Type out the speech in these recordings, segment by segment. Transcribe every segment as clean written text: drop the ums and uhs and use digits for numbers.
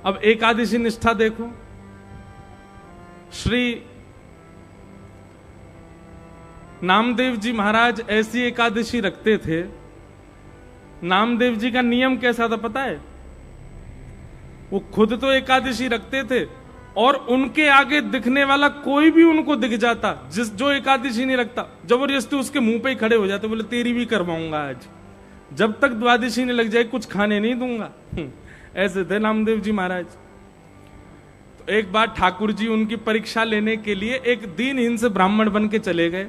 अब एकादशी निष्ठा देखो, श्री नामदेव जी महाराज ऐसी एकादशी रखते थे। नामदेव जी का नियम कैसा था पता है? वो खुद तो एकादशी रखते थे और उनके आगे दिखने वाला कोई भी उनको दिख जाता, जो एकादशी नहीं रखता, जबरदस्ती उसके मुंह पे ही खड़े हो जाते, बोले तेरी भी करवाऊंगा आज, जब तक द्वादशी नहीं लग जाए कुछ खाने नहीं दूंगा। ऐसे थे नामदेव जी महाराज। तो एक बार ठाकुर जी उनकी परीक्षा लेने के लिए एक दीनहीन से ब्राह्मण बन के चले गए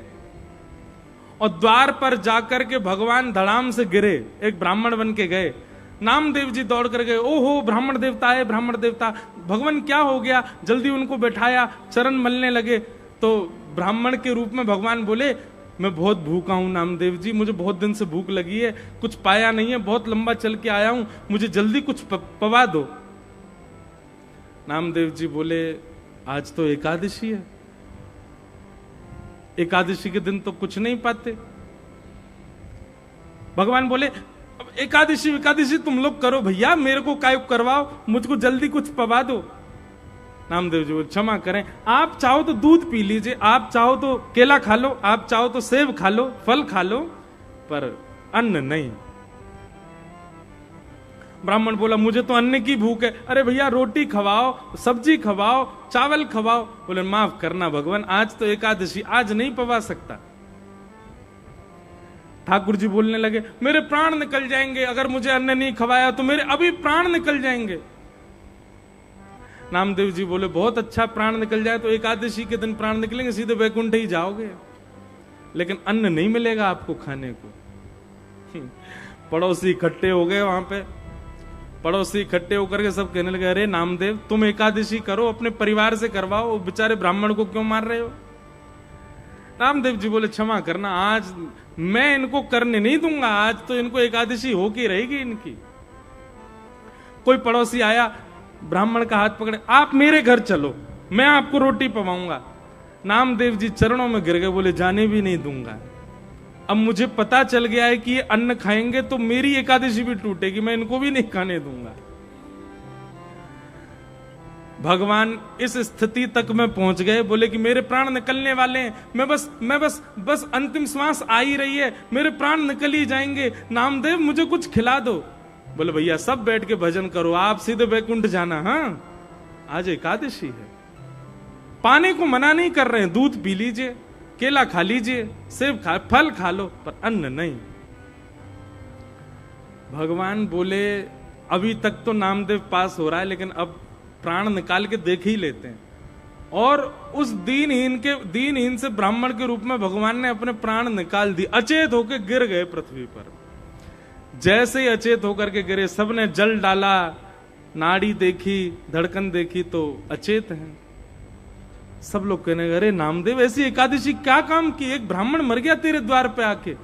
और द्वार पर जाकर के भगवान धड़ाम से गिरे, एक ब्राह्मण बन के गए। नामदेव जी दौड़ कर गए, ओहो ब्राह्मण देवता है, ब्राह्मण देवता, भगवान क्या हो गया? जल्दी उनको बैठाया, चरण मलने लगे। तो ब्राह्मण के रूप में भगवान बोले, मैं बहुत भूखा हूं नामदेव जी, मुझे बहुत दिन से भूख लगी है, कुछ पाया नहीं है, बहुत लंबा चल के आया हूं, मुझे जल्दी कुछ पवा दो। नामदेव जी बोले, आज तो एकादशी है, एकादशी के दिन तो कुछ नहीं पाते। भगवान बोले, अब एकादशी तुम लोग करो भैया, मेरे को काय करवाओ, मुझको जल्दी कुछ पवा दो। नामदेव जी बोले, क्षमा करें, आप चाहो तो दूध पी लीजिए, आप चाहो तो केला खा लो, आप चाहो तो सेब खा लो, फल खा लो, पर अन्न नहीं। ब्राह्मण बोला, मुझे तो अन्न की भूख है। अरे भैया रोटी खवाओ, सब्जी खवाओ, चावल खवाओ। बोले, माफ करना भगवान, आज तो एकादशी, आज नहीं पवा सकता। ठाकुर जी बोलने लगे, मेरे प्राण निकल जाएंगे, अगर मुझे अन्न नहीं खवाया तो मेरे अभी प्राण निकल जाएंगे। नामदेव जी बोले, बहुत अच्छा, प्राण निकल जाए तो एकादशी के दिन प्राण निकलेंगे, सीधे वैकुंठ ही जाओगे, लेकिन अन्न नहीं मिलेगा आपको खाने को। पड़ोसी इकट्ठे हो गए वहां पे, पड़ोसी इकट्ठे होकर के सब कहने लगे, अरे नामदेव तुम एकादशी करो, अपने परिवार से करवाओ, वो बेचारे ब्राह्मण को क्यों मार रहे हो? नामदेव जी बोले, क्षमा करना, आज मैं इनको करने नहीं दूंगा, आज तो इनको एकादशी होके रहेगी इनकी। कोई पड़ोसी आया, ब्राह्मण का हाथ पकड़े, आप मेरे घर चलो, मैं आपको रोटी पवाऊंगा। नामदेव जी चरणों में गिर गए, बोले, जाने भी नहीं दूंगा। अब मुझे पता चल गया है कि ये अन्न खाएंगे तो मेरी एकादशी भी टूटेगी, मैं इनको भी नहीं खाने दूंगा। भगवान इस स्थिति तक में पहुंच गए, बोले कि मेरे प्राण निकलने वाले हैं, मैं बस अंतिम श्वास आ ही रही है, मेरे प्राण निकल ही जाएंगे, नामदेव मुझे कुछ खिला दो। बोले, भैया सब बैठ के भजन करो, आप सीधे वैकुंठ जाना, हाँ आज एकादशी है। पाने को मना नहीं कर रहे हैं, दूध पी लीजिए, केला खा लीजिए, सेब खा, फल खा लो, पर अन्न नहीं। भगवान बोले, अभी तक तो नामदेव पास हो रहा है, लेकिन अब प्राण निकाल के देख ही लेते हैं। और उस दीनहीन से ब्राह्मण के रूप में भगवान ने अपने प्राण निकाल दिए, अचेत होकर गिर गए पृथ्वी पर। जैसे ही अचेत होकर के गिरे, सबने जल डाला, नाड़ी देखी, धड़कन देखी तो अचेत हैं। सब लोग कहने लगे, अरे नामदेव ऐसी एकादशी क्या काम की, एक ब्राह्मण मर गया तेरे द्वार पे आके।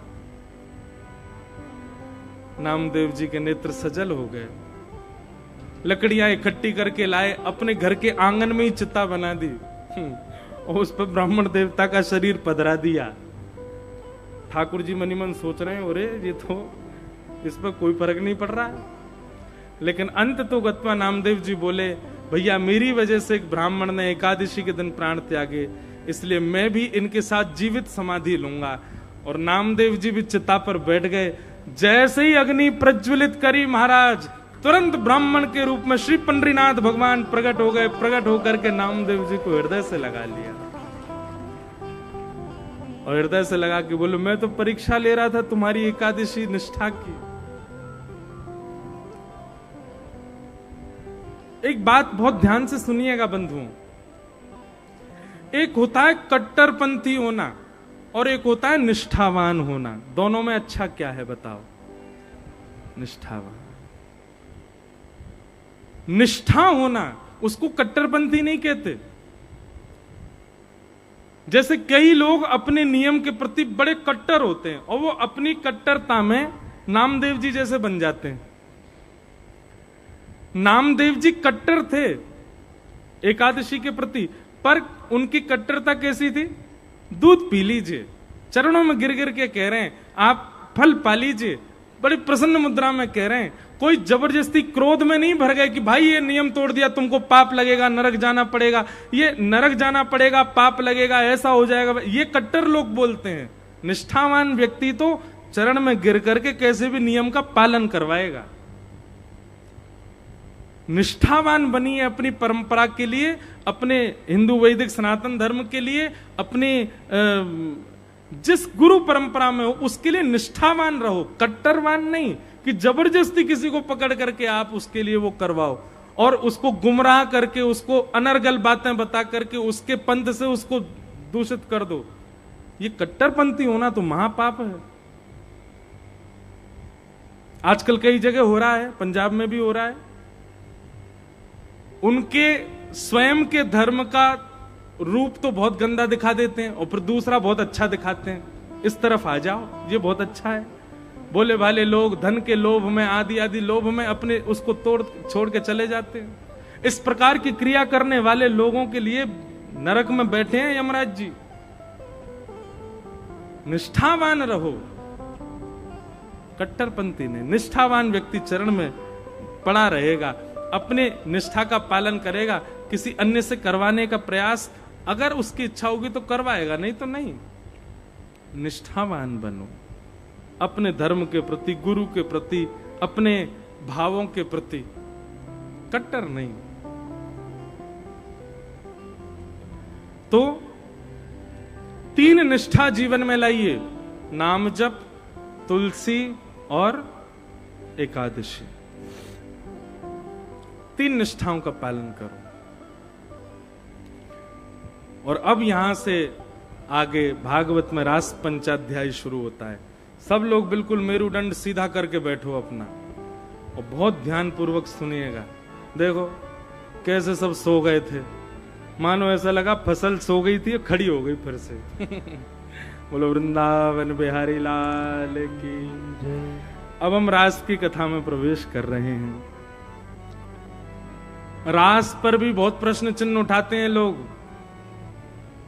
नामदेव जी के नेत्र सजल हो गए, लकड़ियां इकट्ठी करके लाए, अपने घर के आंगन में ही चिता बना दी और उस पर ब्राह्मण देवता का शरीर पधरा दिया। ठाकुर जी मनी मन सोच रहे हैं, अरे ये तो इस पर कोई फर्क नहीं पड़ रहा है। लेकिन अंत तो गत्वा नामदेव जी बोले, भैया मेरी वजह से एक ब्राह्मण ने एकादशी के दिन प्राण त्यागे, इसलिए मैं भी इनके साथ जीवित समाधि लूंगा। और नामदेव जी भी चिता पर बैठ गए। जैसे ही अग्नि प्रज्वलित करी महाराज, तुरंत ब्राह्मण के रूप में श्री पंडरीनाथ भगवान प्रकट हो गए। प्रकट होकर के नामदेव जी को हृदय से लगा लिया और हृदय से लगा के बोले, मैं तो परीक्षा ले रहा था तुम्हारी एकादशी निष्ठा की। एक बात बहुत ध्यान से सुनिएगा बंधुओं, एक होता है कट्टरपंथी होना और एक होता है निष्ठावान होना। दोनों में अच्छा क्या है बताओ? निष्ठावान। निष्ठा होना, उसको कट्टरपंथी नहीं कहते। जैसे कई लोग अपने नियम के प्रति बड़े कट्टर होते हैं और वो अपनी कट्टरता में नामदेव जी जैसे बन जाते हैं। नामदेव जी कट्टर थे एकादशी के प्रति, पर उनकी कट्टरता कैसी थी? दूध पी लीजिए, चरणों में गिर गिर के कह रहे हैं, आप फल पा लीजिए, बड़ी प्रसन्न मुद्रा में कह रहे हैं, कोई जबरदस्ती क्रोध में नहीं भर गए कि भाई ये नियम तोड़ दिया, तुमको पाप लगेगा, नरक जाना पड़ेगा, ये नरक जाना पड़ेगा, पाप लगेगा, ऐसा हो जाएगा। ये कट्टर लोग बोलते हैं। निष्ठावान व्यक्ति तो चरण में गिर करके कैसे भी नियम का पालन करवाएगा। निष्ठावान बनिए अपनी परंपरा के लिए, अपने हिंदू वैदिक सनातन धर्म के लिए, अपने जिस गुरु परंपरा में हो उसके लिए निष्ठावान रहो, कट्टरवान नहीं कि जबरदस्ती किसी को पकड़ करके आप उसके लिए वो करवाओ और उसको गुमराह करके, उसको अनर्गल बातें बता करके उसके पंथ से उसको दूषित कर दो। ये कट्टरपंथी होना तो महापाप है। आजकल कई जगह हो रहा है, पंजाब में भी हो रहा है। उनके स्वयं के धर्म का रूप तो बहुत गंदा दिखा देते हैं और फिर दूसरा बहुत अच्छा दिखाते हैं। इस तरफ आ जाओ, ये बहुत अच्छा है। बोले भाले लोग धन के लोभ में, आदि आदि लोभ में अपने उसको छोड़ के चले जाते हैं। इस प्रकार की क्रिया करने वाले लोगों के लिए नरक में बैठे हैं यमराज जी। निष्ठावान रहो। कट्टरपंथी ने, निष्ठावान व्यक्ति चरण में पड़ा रहेगा, अपने निष्ठा का पालन करेगा, किसी अन्य से करवाने का प्रयास अगर उसकी इच्छा होगी तो करवाएगा, नहीं तो नहीं। निष्ठावान बनो अपने धर्म के प्रति, गुरु के प्रति, अपने भावों के प्रति, कट्टर नहीं। तो 3 निष्ठा जीवन में लाइए, नाम जप, तुलसी और एकादशी। 3 निष्ठाओं का पालन करो। और अब यहां से आगे भागवत में रास पंचाध्याय शुरू होता है। सब लोग बिल्कुल मेरुदंड सीधा करके बैठो अपना और बहुत ध्यान पूर्वक सुनिएगा। देखो कैसे सब सो गए थे, मानो ऐसा लगा फसल सो गई थी, खड़ी हो गई फिर से। बोलो वृंदावन बिहारी लाल की जय। अब हम रास की कथा में प्रवेश कर रहे हैं। रास पर भी बहुत प्रश्न चिन्ह उठाते हैं लोग।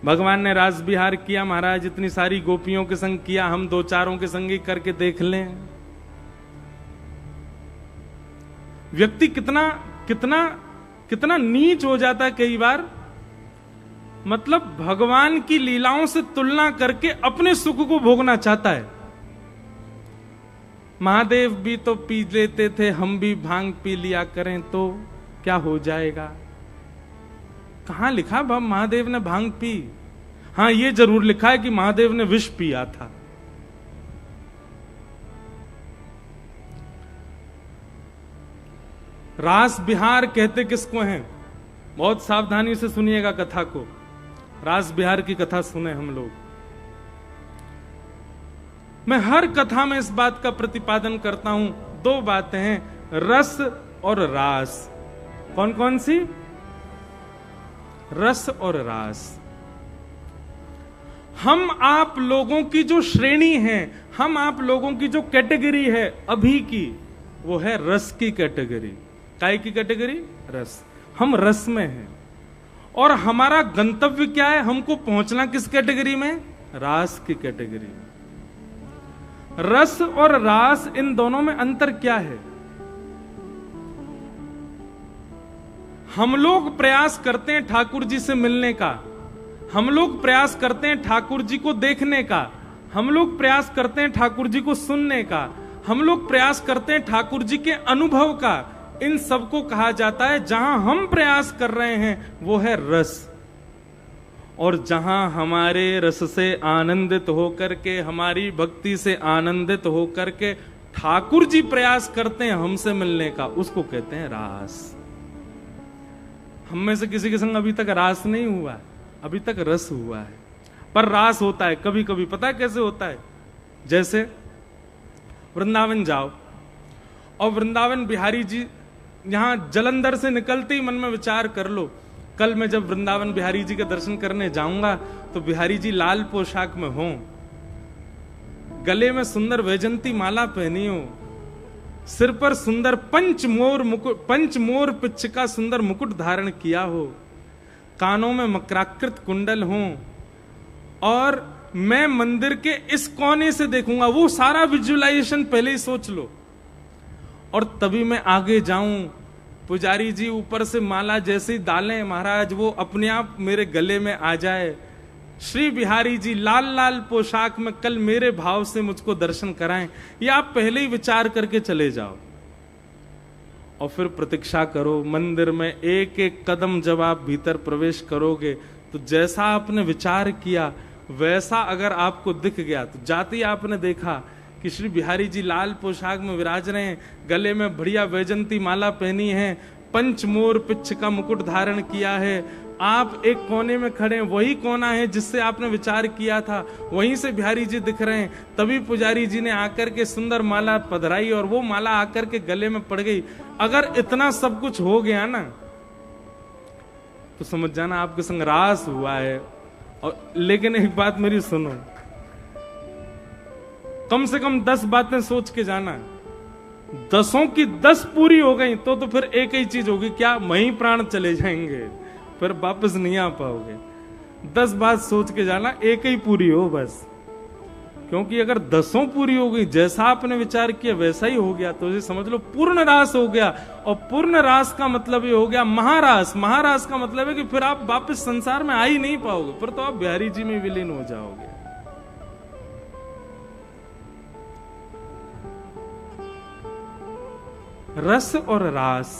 भगवान ने रास विहार किया महाराज, इतनी सारी गोपियों के संग किया, हम 2-4 के संग ही करके देख लें। व्यक्ति कितना कितना कितना नीच हो जाता है कई बार। मतलब भगवान की लीलाओं से तुलना करके अपने सुख को भोगना चाहता है। महादेव भी तो पी लेते थे, हम भी भांग पी लिया करें तो क्या हो जाएगा। कहां लिखा महादेव ने भांग पी? हां ये जरूर लिखा है कि महादेव ने विष पिया था। रास बिहार कहते किसको हैं? बहुत सावधानी से सुनिएगा कथा को। रास बिहार की कथा सुने हम लोग। मैं हर कथा में इस बात का प्रतिपादन करता हूं। 2 बातें हैं, रस और रास। कौन कौन सी? रस और रास। हम आप लोगों की जो श्रेणी है, हम आप लोगों की जो कैटेगरी है अभी की, वो है रस की कैटेगरी। काय की कैटेगरी? रस। हम रस में हैं। और हमारा गंतव्य क्या है? हमको पहुंचना किस कैटेगरी में? रास की कैटेगरी में। रस और रास, इन दोनों में अंतर क्या है? हम लोग प्रयास करते हैं ठाकुर जी से मिलने का, हम लोग प्रयास करते हैं ठाकुर जी को देखने का, हम लोग प्रयास करते हैं ठाकुर जी को सुनने का, हम लोग प्रयास करते हैं ठाकुर जी के अनुभव का। इन सबको कहा जाता है, जहां हम प्रयास कर रहे हैं वो है रस। और जहां हमारे रस से आनंदित होकर के, हमारी भक्ति से आनंदित होकर के ठाकुर जी प्रयास करते हैं हमसे मिलने का, उसको कहते हैं रास। हम में से किसी के संग अभी तक रास नहीं हुआ, अभी तक रस हुआ है। पर रास होता है कभी कभी। पता है कैसे होता है? जैसे वृंदावन जाओ और वृंदावन बिहारी जी, यहां जलंधर से निकलते ही मन में विचार कर लो, कल मैं जब वृंदावन बिहारी जी के दर्शन करने जाऊंगा तो बिहारी जी लाल पोशाक में हों, गले में सुंदर वैजंती माला पहनी हो, सिर पर सुंदर पंचमोर पिच्छ का सुंदर मुकुट धारण किया हो, कानों में मकराकृत कुंडल हो, और मैं मंदिर के इस कोने से देखूंगा। वो सारा विजुअलाइजेशन पहले ही सोच लो। और तभी मैं आगे जाऊं। पुजारी जी ऊपर से माला जैसी डालें महाराज, वो अपने आप मेरे गले में आ जाए। श्री बिहारी जी लाल लाल पोशाक में कल मेरे भाव से मुझको दर्शन कराएं। ये आप पहले ही विचार करके चले जाओ और फिर प्रतीक्षा करो। मंदिर में एक एक कदम जब आप भीतर प्रवेश करोगे तो जैसा आपने विचार किया वैसा अगर आपको दिख गया, तो जाते ही आपने देखा कि श्री बिहारी जी लाल पोशाक में विराज रहे हैं, गले में बढ़िया वैजंती माला पहनी है, पंचमोर पिच्छ का मुकुट धारण किया है। आप एक कोने में खड़े हैं, वही कोना है जिससे आपने विचार किया था, वहीं से बिहारी जी दिख रहे हैं। तभी पुजारी जी ने आकर के सुंदर माला पधराई और वो माला आकर के गले में पड़ गई। अगर इतना सब कुछ हो गया ना तो समझ जाना आपके संग रास हुआ है। और लेकिन एक बात मेरी सुनो, कम से कम 10 बातें सोच के जाना। 10 की 10 पूरी हो गई तो फिर एक ही चीज होगी, क्या वहीं प्राण चले जाएंगे, फिर वापस नहीं आ पाओगे। 10 बात सोच के जाना, एक ही पूरी हो बस। क्योंकि अगर 10 पूरी हो गई, जैसा आपने विचार किया वैसा ही हो गया, तो ये समझ लो पूर्ण रास हो गया। और पूर्ण रास का मतलब ये हो गया महारास। महारास का मतलब है कि फिर आप वापस संसार में आ ही नहीं पाओगे, फिर तो आप बिहारी जी में विलीन हो जाओगे। रस और रास,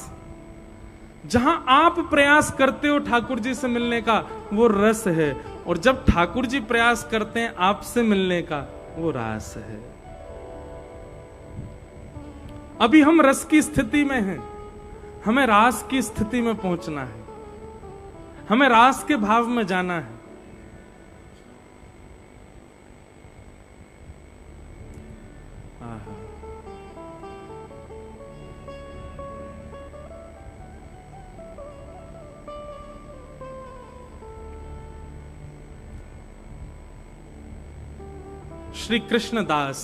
जहां आप प्रयास करते हो ठाकुर जी से मिलने का, वो रस है। और जब ठाकुर जी प्रयास करते हैं आपसे मिलने का, वो रास है। अभी हम रस की स्थिति में हैं, हमें रास की स्थिति में पहुंचना है, हमें रास के भाव में जाना है। श्री कृष्णदास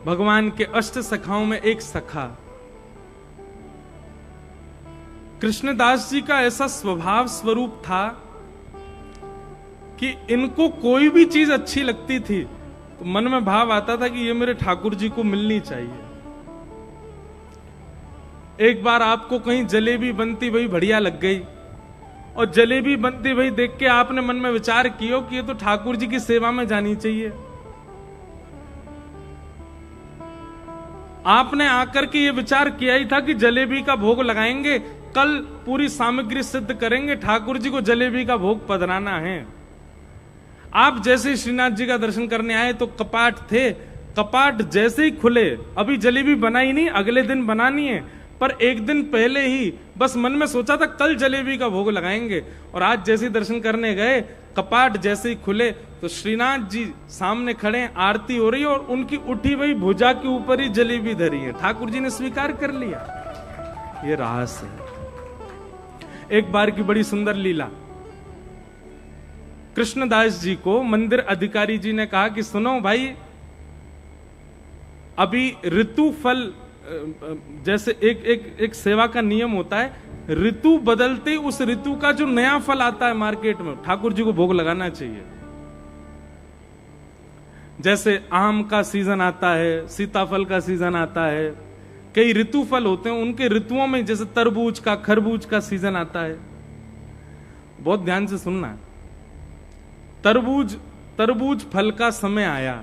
भगवान के अष्ट सखाओं में एक सखा। कृष्णदास जी का ऐसा स्वभाव स्वरूप था कि इनको कोई भी चीज अच्छी लगती थी तो मन में भाव आता था कि ये मेरे ठाकुर जी को मिलनी चाहिए। एक बार आपको कहीं जलेबी बनती वही बढ़िया लग गई, और जलेबी बनती भाई देख के आपने मन में विचार किया कि ये तो ठाकुर जी की सेवा में जानी चाहिए। आपने आकर के ये विचार किया ही था कि जलेबी का भोग लगाएंगे, कल पूरी सामग्री सिद्ध करेंगे, ठाकुर जी को जलेबी का भोग पधराना है। आप जैसे श्रीनाथ जी का दर्शन करने आए तो कपाट थे, कपाट जैसे ही खुले, अभी जलेबी बनाई नहीं, अगले दिन बनानी है, पर एक दिन पहले ही बस मन में सोचा था कल जलेबी का भोग लगाएंगे। और आज जैसे दर्शन करने गए, कपाट जैसे ही खुले तो श्रीनाथ जी सामने खड़े हैं, आरती हो रही है और उनकी उठी हुई भुजा के ऊपर ही जलेबी धरी है। ठाकुर जी ने स्वीकार कर लिया। ये रास है। एक बार की बड़ी सुंदर लीला, कृष्णदास जी को मंदिर अधिकारी जी ने कहा कि सुनो भाई, अभी ऋतु फल, जैसे एक सेवा का नियम होता है, ऋतु बदलते उस ऋतु का जो नया फल आता है मार्केट में, ठाकुर जी को भोग लगाना चाहिए। जैसे आम का सीजन आता है, सीताफल का सीजन आता है, कई ऋतु फल होते हैं, उनके ऋतुओं में जैसे तरबूज का, खरबूज का सीजन आता है। बहुत ध्यान से सुनना। तरबूज फल का समय आया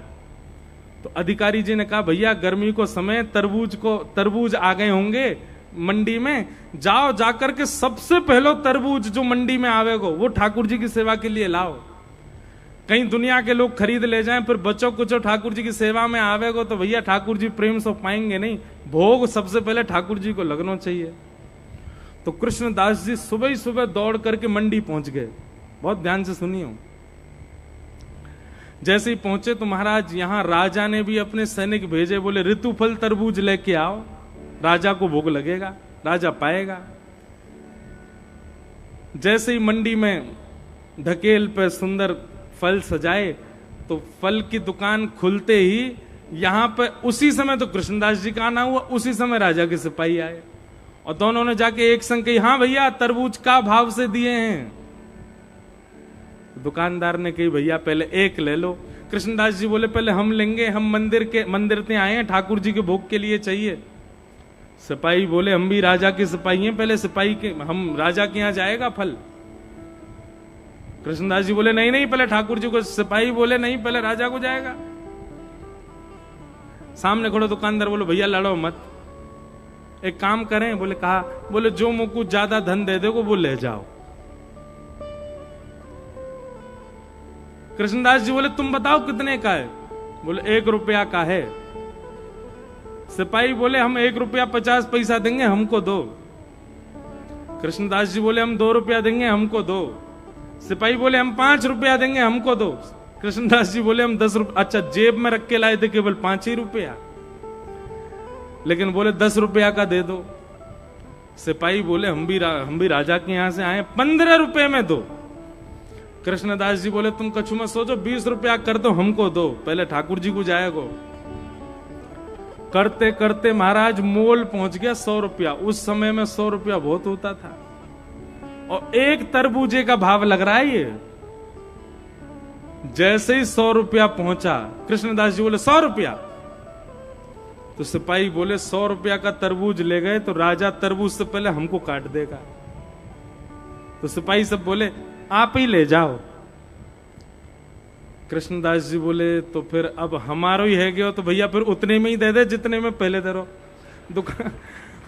तो अधिकारी जी ने कहा भैया गर्मी को समय, तरबूज आ गए होंगे मंडी में, जाओ जाकर के सबसे पहले तरबूज जो मंडी में आवेगो वो ठाकुर जी की सेवा के लिए लाओ। कहीं दुनिया के लोग खरीद ले जाएं, फिर बच्चों कुछ ठाकुर जी की सेवा में आवेगो तो भैया ठाकुर जी प्रेम से पाएंगे नहीं, भोग सबसे पहले ठाकुर जी को लगना चाहिए। तो कृष्णदास जी सुबह ही सुबह दौड़ करके मंडी पहुंच गए। बहुत ध्यान से सुनिए। जैसे ही पहुंचे तो महाराज यहां राजा ने भी अपने सैनिक भेजे, बोले ऋतुफल तरबूज लेके आओ, राजा को भोग लगेगा, राजा पाएगा। जैसे ही मंडी में ढकेल पे सुंदर फल सजाए तो फल की दुकान खुलते ही यहां पे उसी समय तो कृष्णदास जी का आना हुआ, उसी समय राजा के सिपाही आए और दोनों ने जाके एक संग कही, हाँ भैया तरबूज का भाव से दिए हैं। दुकानदार ने कही भैया पहले एक ले लो, कृष्णदास जी बोले पहले हम लेंगे, हम मंदिर से आए हैं, ठाकुर जी के भोग के लिए चाहिए। सिपाही बोले हम भी राजा के सिपाही हैं, पहले सिपाही के, हम राजा के यहां जाएगा फल। कृष्णदास जी बोले नहीं नहीं, पहले ठाकुर जी को। सिपाही बोले नहीं, पहले राजा को जाएगा। सामने खड़ो दुकानदार बोलो भैया लड़ो मत, एक काम करें। बोले कहा, बोले जो मुझको ज्यादा धन दे देगो वो ले जाओ। कृष्णदास जी बोले तुम बताओ कितने का है? बोले 1 रुपया का है। सिपाही बोले हम 1 रुपया 50 पैसा देंगे, हमको दो। कृष्णदास जी बोले हम 2 रुपया देंगे, हमको दो। सिपाही बोले हम 5 रुपया देंगे, हमको दो। कृष्णदास जी बोले हम 10 रुपया, अच्छा जेब में रख के लाए थे केवल 5 ही रुपया, लेकिन बोले 10 रुपया का दे दो। सिपाही बोले हम भी राजा के यहां से आए, 15 रुपए में दो। कृष्णदास जी बोले तुम कछु मत सोचो, 20 रुपया कर दो, हमको दो, पहले ठाकुर जी को जाएगो। करते करते महाराज मोल पहुंच गया 100 रुपया। उस समय में 100 रुपया बहुत होता था, और 1 तरबूजे का भाव लग रहा है ये। जैसे ही 100 रुपया पहुंचा, कृष्णदास जी बोले 100 रुपया। तो सिपाही बोले 100 रुपया का तरबूज ले गए तो राजा तरबूज से पहले हमको काट देगा। तो सिपाही सब बोले आप ही ले जाओ। कृष्णदास जी बोले तो फिर अब हमारो ही है गयो, तो भैया फिर उतने में ही दे दे जितने में पहले दे रहो।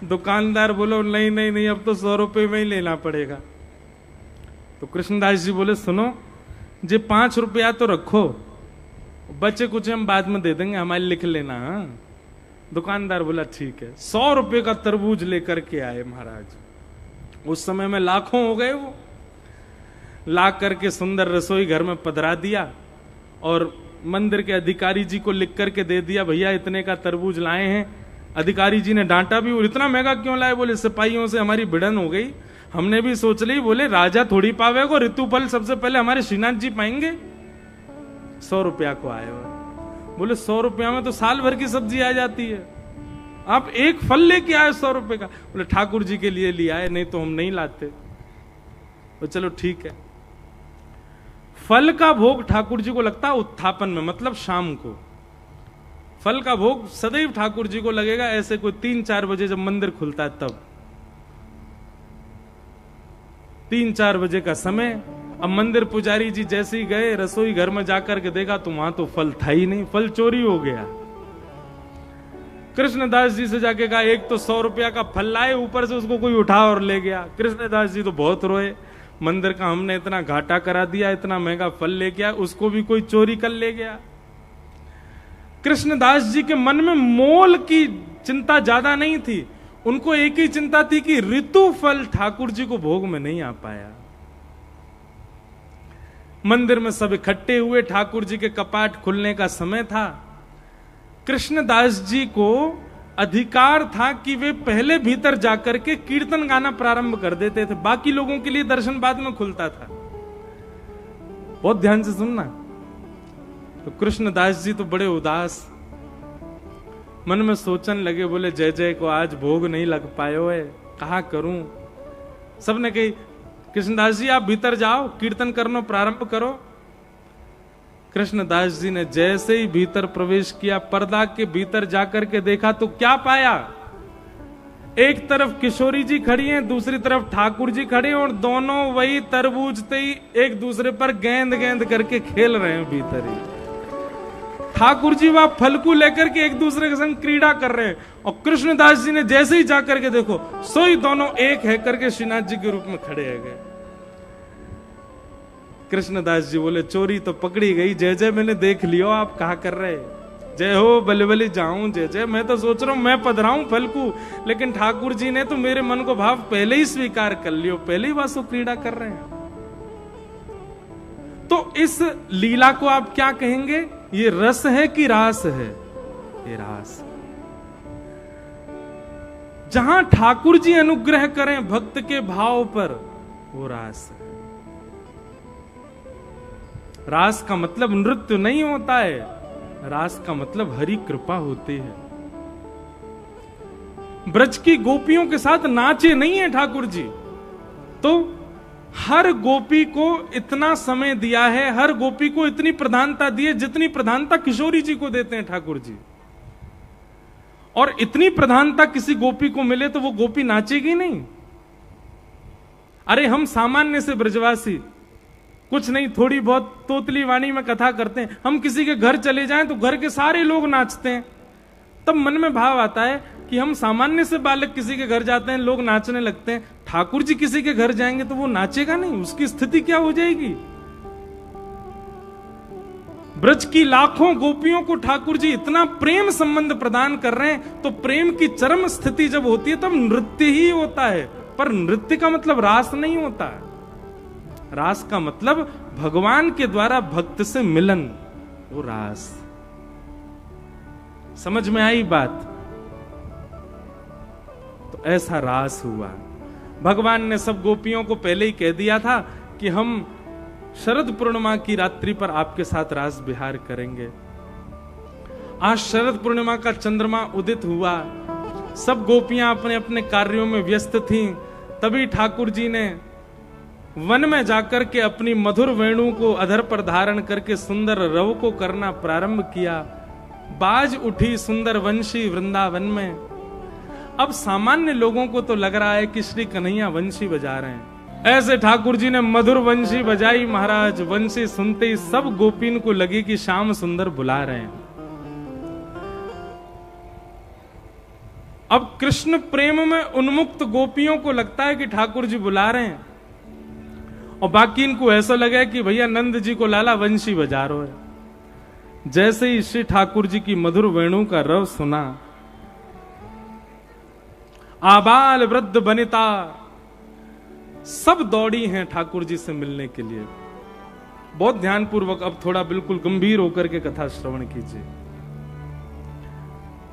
दुकानदार बोलो नहीं नहीं नहीं, अब तो 100 रुपए में ही लेना पड़ेगा। तो कृष्णदास जी बोले सुनो जी 5 रुपया तो रखो, बचे कुछ हम बाद में दे देंगे, हमारे लिख लेना। हाँ दुकानदार बोला ठीक है। 100 रुपए का तरबूज लेकर के आए महाराज। उस समय में लाखों हो गए वो। ला करके सुंदर रसोई घर में पधरा दिया और मंदिर के अधिकारी जी को लिख करके दे दिया, भैया इतने का तरबूज लाए हैं। अधिकारी जी ने डांटा भी, और इतना महंगा क्यों लाए? बोले सिपाहियों से हमारी भिड़न हो गई, हमने भी सोच ली, बोले राजा थोड़ी पावेगा, ऋतुफल सबसे पहले हमारे श्रीनाथ जी पाएंगे। 100 रुपया को आए हो। बोले 100 रुपया में तो साल भर की सब्जी आ जाती है, आप एक फल लेके आए 100 रुपए का। बोले ठाकुर जी के लिए लिया है, नहीं तो हम नहीं लाते। तो चलो ठीक है। फल का भोग ठाकुर जी को लगता है उत्थापन में, मतलब शाम को। फल का भोग सदैव ठाकुर जी को लगेगा ऐसे कोई 3-4 बजे जब मंदिर खुलता है तब। 3-4 बजे का समय। अब मंदिर पुजारी जी जैसे ही गए रसोई घर में जाकर के देखा तो वहां तो फल था ही नहीं, फल चोरी हो गया। कृष्णदास जी से जाके कहा एक तो 100 रुपया का फल लाए, ऊपर से उसको कोई उठा और ले गया। कृष्णदास जी तो बहुत रोए, मंदिर का हमने इतना घाटा करा दिया, इतना महंगा फल ले गया, उसको भी कोई चोरी कर ले गया। कृष्णदास जी के मन में मोल की चिंता ज्यादा नहीं थी, उनको एक ही चिंता थी कि ऋतु फल ठाकुर जी को भोग में नहीं आ पाया। मंदिर में सब इकट्ठे हुए, ठाकुर जी के कपाट खुलने का समय था। कृष्णदास जी को अधिकार था कि वे पहले भीतर जाकर के कीर्तन गाना प्रारंभ कर देते थे, बाकी लोगों के लिए दर्शन बाद में खुलता था। बहुत ध्यान से सुनना। तो कृष्णदास जी तो बड़े उदास मन में सोचन लगे, बोले जय जय को आज भोग नहीं लग पायो है, कहा करूं। सबने कही कृष्णदास जी आप भीतर जाओ, कीर्तन करना प्रारंभ करो। कृष्णदास जी ने जैसे ही भीतर प्रवेश किया, पर्दा के भीतर जाकर के देखा तो क्या पाया? एक तरफ किशोरी जी खड़ी हैं, दूसरी तरफ ठाकुर जी खड़े हैं, और दोनों वही तरबूजते ही एक दूसरे पर गेंद गेंद करके खेल रहे हैं भीतर ही। ठाकुर जी वहां फल को लेकर के एक दूसरे के संग क्रीड़ा कर रहे हैं, और कृष्णदास जी ने जैसे ही जाकर के देखो सोई दोनों एक है करके श्रीनाथ जी के रूप में खड़े है गए। कृष्णदास जी बोले चोरी तो पकड़ी गई, जय जय मैंने देख लियो, आप कहा कर रहे, जय हो बले बले जाऊं जय जय। मैं तो सोच रहा हूं मैं पधराऊं फल को, लेकिन ठाकुर जी ने तो मेरे मन को भाव पहले ही स्वीकार कर लियो, पहले ही वासो क्रीड़ा कर रहे हैं। तो इस लीला को आप क्या कहेंगे? ये रस है कि रास है? ये रास। जहां ठाकुर जी अनुग्रह करें भक्त के भाव पर, वो रास है। रास का मतलब नृत्य नहीं होता है, रास का मतलब हरि कृपा होती है। ब्रज की गोपियों के साथ नाचे नहीं है ठाकुर जी, तो हर गोपी को इतना समय दिया है, हर गोपी को इतनी प्रधानता दी है जितनी प्रधानता किशोरी जी को देते हैं ठाकुर जी। और इतनी प्रधानता किसी गोपी को मिले तो वो गोपी नाचेगी नहीं? अरे हम सामान्य से ब्रजवासी कुछ नहीं, थोड़ी बहुत तोतली वाणी में कथा करते हैं, हम किसी के घर चले जाएं तो घर के सारे लोग नाचते हैं। तब मन में भाव आता है कि हम सामान्य से बालक किसी के घर जाते हैं, लोग नाचने लगते हैं, ठाकुर जी किसी के घर जाएंगे तो वो नाचेगा नहीं? उसकी स्थिति क्या हो जाएगी? ब्रज की लाखों गोपियों को ठाकुर जी इतना प्रेम संबंध प्रदान कर रहे हैं, तो प्रेम की चरम स्थिति जब होती है तब नृत्य ही होता है। पर नृत्य का मतलब रास नहीं होता है। रास का मतलब भगवान के द्वारा भक्त से मिलन, वो रास। समझ में आई बात? तो ऐसा रास हुआ। भगवान ने सब गोपियों को पहले ही कह दिया था कि हम शरद पूर्णिमा की रात्रि पर आपके साथ रास विहार करेंगे। आज शरद पूर्णिमा का चंद्रमा उदित हुआ, सब गोपियां अपने अपने कार्यों में व्यस्त थीं। तभी ठाकुर जी ने वन में जाकर के अपनी मधुर वेणु को अधर पर धारण करके सुंदर रव को करना प्रारंभ किया। बाज उठी सुंदर वंशी वृंदावन में। अब सामान्य लोगों को तो लग रहा है कि श्री कन्हैया वंशी बजा रहे हैं। ऐसे ठाकुर जी ने मधुर वंशी बजाई महाराज। वंशी सुनते ही सब गोपीन को लगी कि श्याम सुंदर बुला रहे हैं। अब कृष्ण प्रेम में उन्मुक्त गोपियों को लगता है कि ठाकुर जी बुला रहे हैं, और बाकी इनको ऐसा लगा कि भैया नंद जी को लाला वंशी बजा रहे है। जैसे ही श्री ठाकुर जी की मधुर वेणु का रव सुना, आबाल वृद्ध वनिता सब दौड़ी हैं ठाकुर जी से मिलने के लिए। बहुत ध्यानपूर्वक अब थोड़ा बिल्कुल गंभीर होकर के कथा श्रवण कीजिए।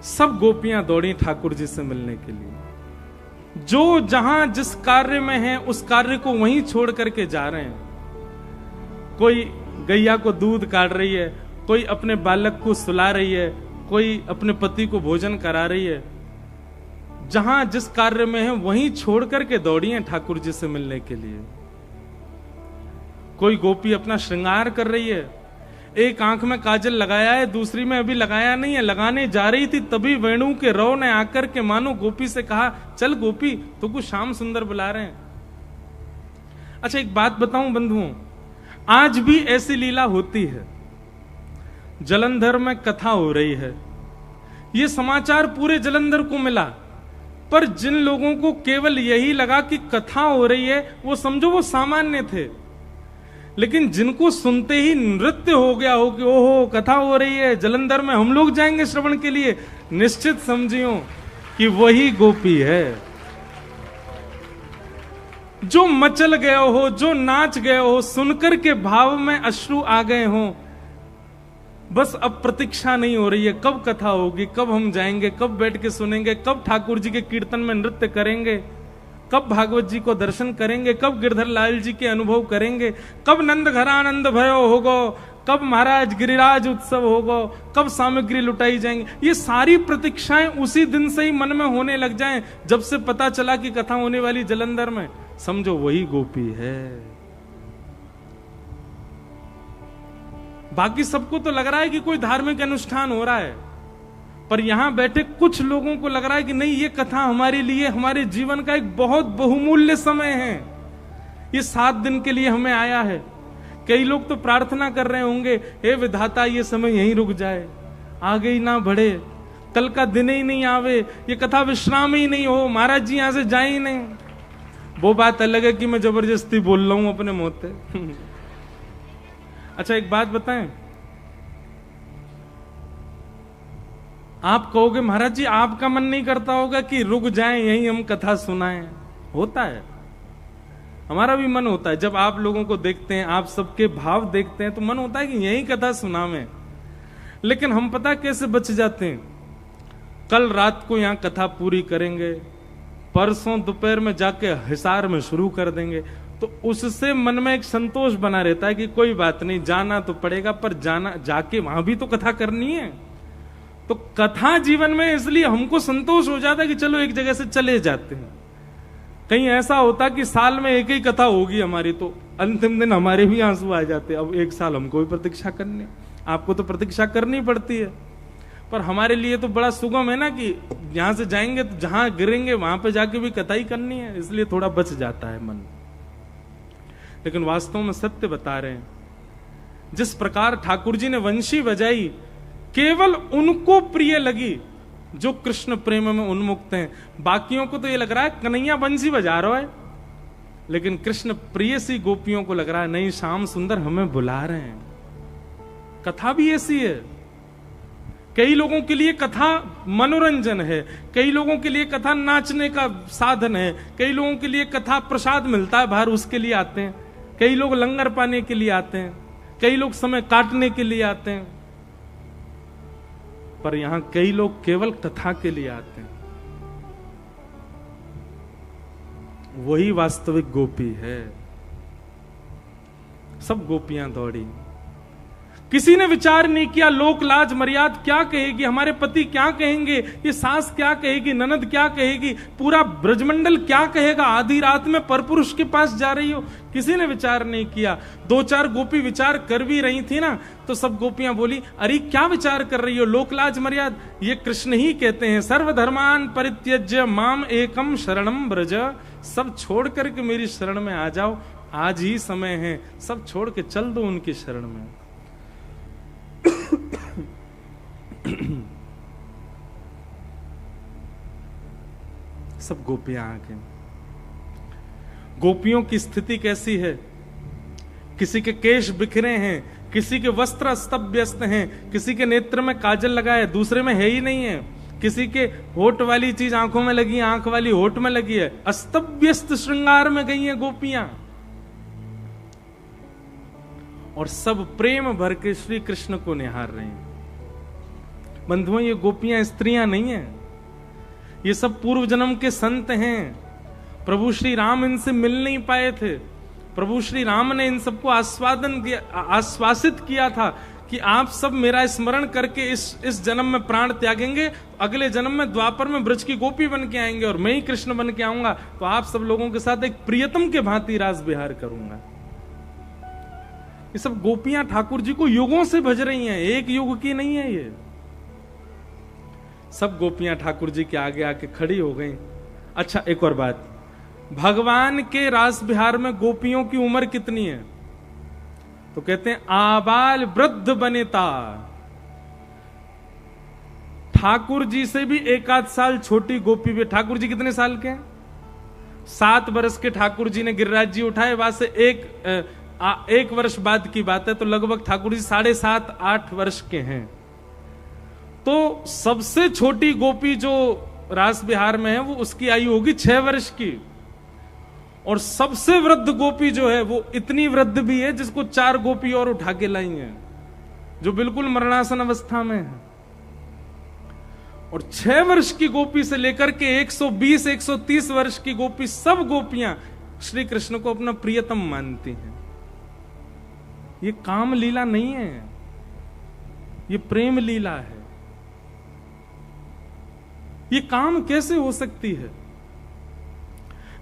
सब गोपियां दौड़ी ठाकुर जी से मिलने के लिए। जो जहां जिस कार्य में है उस कार्य को वहीं छोड़ करके जा रहे हैं। कोई गैया को दूध काट रही है, कोई अपने बालक को सुला रही है, कोई अपने पति को भोजन करा रही है। जहां जिस कार्य में है वहीं छोड़ करके दौड़ी है ठाकुर जी से मिलने के लिए। कोई गोपी अपना श्रृंगार कर रही है, एक आंख में काजल लगाया है, दूसरी में अभी लगाया नहीं है, लगाने जा रही थी, तभी वेणु के रव ने आकर के मानो गोपी से कहा, चल गोपी तो कुछ श्याम सुंदर बुला रहे हैं। अच्छा एक बात बताऊं बंधुओं, आज भी ऐसी लीला होती है। जलंधर में कथा हो रही है, ये समाचार पूरे जलंधर को मिला, पर जिन लोगों को केवल यही लगा कि कथा हो रही है वो समझो वो सामान्य थे। लेकिन जिनको सुनते ही नृत्य हो गया हो कि ओहो कथा हो रही है जलंधर में, हम लोग जाएंगे श्रवण के लिए, निश्चित समझियो कि वही गोपी है। जो मचल गए हो, जो नाच गए हो, सुनकर के भाव में अश्रु आ गए हो। बस अब प्रतीक्षा नहीं हो रही है कब कथा होगी, कब हम जाएंगे, कब बैठ के सुनेंगे, कब ठाकुर जी के कीर्तन में नृत्य करेंगे, कब भागवत जी को दर्शन करेंगे, कब गिरधर लाल जी के अनुभव करेंगे, कब नंद घरानंद भयो होगो, कब महाराज गिरिराज उत्सव होगो, कब सामग्री लुटाई जाएंगे। ये सारी प्रतीक्षाएं उसी दिन से ही मन में होने लग जाएं जब से पता चला कि कथा होने वाली जलंधर में। समझो वही गोपी है। बाकी सबको तो लग रहा है कि कोई धार्मिक अनुष्ठान हो रहा है, पर यहां बैठे कुछ लोगों को लग रहा है कि नहीं, ये कथा हमारे लिए हमारे जीवन का एक बहुत बहुमूल्य समय है। ये 7 दिन के लिए हमें आया है। कई लोग तो प्रार्थना कर रहे होंगे, हे विधाता ये समय यहीं रुक जाए, आगे ही ना बढ़े, कल का दिन ही नहीं आवे, ये कथा विश्राम ही नहीं हो, महाराज जी यहां से जाए ही नहीं। वो बात अलग है कि मैं जबरदस्ती बोल रहा हूं अपने मोहते। अच्छा एक बात बताएं, आप कहोगे महाराज जी आपका मन नहीं करता होगा कि रुक जाएं यहीं हम कथा सुनाएं? होता है, हमारा भी मन होता है। जब आप लोगों को देखते हैं, आप सबके भाव देखते हैं, तो मन होता है कि यहीं कथा सुनावें। लेकिन हम पता कैसे बच जाते हैं, कल रात को यहां कथा पूरी करेंगे, परसों दोपहर में जाके हिसार में शुरू कर देंगे, तो उससे मन में एक संतोष बना रहता है कि कोई बात नहीं, जाना तो पड़ेगा, पर जाना जाके वहां भी तो कथा करनी है। तो कथा जीवन में इसलिए हमको संतोष हो जाता है कि चलो एक जगह से चले जाते हैं। कहीं ऐसा होता कि साल में एक ही कथा होगी हमारी, तो अंतिम दिन हमारे भी आंसू आ जाते। अब एक साल हमको भी प्रतीक्षा करनी, आपको तो प्रतीक्षा करनी पड़ती है, पर हमारे लिए तो बड़ा सुगम है ना कि यहां से जाएंगे तो जहां गिरेंगे वहां पे जाके भी कथा ही करनी है, इसलिए थोड़ा बच जाता है मन। लेकिन वास्तव में सत्य बता रहे हैं, जिस प्रकार ठाकुर जी ने वंशी बजाई केवल उनको प्रिय लगी जो कृष्ण प्रेम में उन्मुक्त हैं। बाकियों को तो ये लग रहा है कन्हैया बंसी बजा रहा है, लेकिन कृष्ण प्रिय सी गोपियों को लग रहा है नहीं, श्याम सुंदर हमें बुला रहे हैं। कथा भी ऐसी है, कई लोगों के लिए कथा मनोरंजन है, कई लोगों के लिए कथा नाचने का साधन है, कई लोगों के लिए कथा प्रसाद मिलता है बाहर उसके लिए आते हैं, कई लोग लंगर पाने के लिए आते हैं, कई लोग समय काटने के लिए आते हैं, पर यहां कई लोग केवल कथा के लिए आते हैं। वही वास्तविक गोपी है। सब गोपियां दौड़ी, किसी ने विचार नहीं किया लोक लाज मर्याद क्या कहेगी, हमारे पति क्या कहेंगे, ये सास क्या कहेगी, ननद क्या कहेगी, पूरा ब्रजमंडल क्या कहेगा, आधी रात में परपुरुष के पास जा रही हो। किसी ने विचार नहीं किया। दो चार गोपी विचार कर भी रही थी ना, तो सब गोपियां बोली अरे क्या विचार कर रही हो, लोक लाज मर्याद। ये कृष्ण ही कहते हैं सर्वधर्मान परित्यज्य माम एकम शरणम ब्रज, सब छोड़ करके मेरी शरण में आ जाओ, आज ही समय है, सब छोड़ के चल दो उनकी शरण में। सब गोपियां आ गई। गोपियों की स्थिति कैसी है, किसी के केश बिखरे हैं, किसी के वस्त्र अस्त व्यस्त हैं, किसी के नेत्र में काजल लगा है दूसरे में है ही नहीं है, किसी के होठ वाली चीज आंखों में लगी, आंख वाली होठ में लगी है, अस्त व्यस्त श्रृंगार में गई हैं गोपियां, और सब प्रेम भर के श्री कृष्ण को निहार रहे हैं। बंधुओं, ये गोपियां स्त्रियां नहीं हैं, ये सब पूर्व जन्म के संत हैं। प्रभु श्री राम इनसे मिल नहीं पाए थे, प्रभु श्री राम ने इन सबको आश्वासित किया था कि आप सब मेरा स्मरण करके इस जन्म में प्राण त्यागेंगे, अगले जन्म में द्वापर में ब्रज की गोपी बन के आएंगे और मैं ही कृष्ण बन के आऊंगा, तो आप सब लोगों के साथ एक प्रियतम के भांति रास विहार करूंगा। ये सब गोपियां ठाकुर जी को युगों से भज रही हैं, एक युग की नहीं है ये। सब गोपियां ठाकुर जी के आगे आके खड़ी हो गई। अच्छा, एक और बात, भगवान के रास विहार में गोपियों की उम्र कितनी है? तो कहते हैं आबाल वृद्ध बनेता। ठाकुर जी से भी एक आध साल छोटी गोपी भी। ठाकुर जी कितने साल के हैं? 7 वर्ष के ठाकुर जी ने गिरिराज जी उठाए, वहां से एक वर्ष बाद की बात है, तो लगभग ठाकुर जी 7.5-8 वर्ष के हैं। तो सबसे छोटी गोपी जो रास विहार में है वो उसकी आयु होगी 6 वर्ष की, और सबसे वृद्ध गोपी जो है वो इतनी वृद्ध भी है जिसको 4 गोपी और उठा के लाई हैं, जो बिल्कुल मरणासन अवस्था में है। और 6 वर्ष की गोपी से लेकर के 120-130 वर्ष की गोपी, सब गोपियां श्री कृष्ण को अपना प्रियतम मानती हैं। ये काम लीला नहीं है, ये प्रेम लीला है। ये काम कैसे हो सकती है?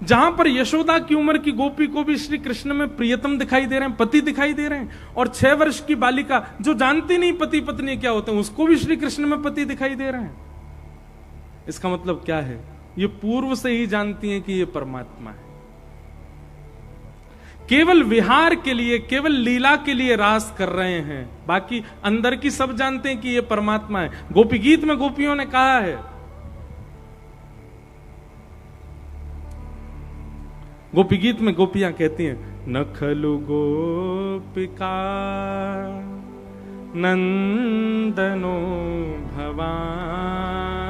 जहां पर यशोदा की उम्र की गोपी को भी श्री कृष्ण में प्रियतम दिखाई दे रहे हैं, पति दिखाई दे रहे हैं, और 6 वर्ष की बालिका जो जानती नहीं पति पत्नी क्या होते हैं उसको भी श्री कृष्ण में पति दिखाई दे रहे हैं। इसका मतलब क्या है? ये पूर्व से ही जानती हैं कि ये परमात्मा है। केवल विहार के लिए, केवल लीला के लिए रास कर रहे हैं, बाकी अंदर की सब जानते हैं कि ये परमात्मा है। गोपी गीत में गोपियों ने कहा है, गोपी गीत में गोपियां कहती हैं, न खलु गोपिका नंदनो भवान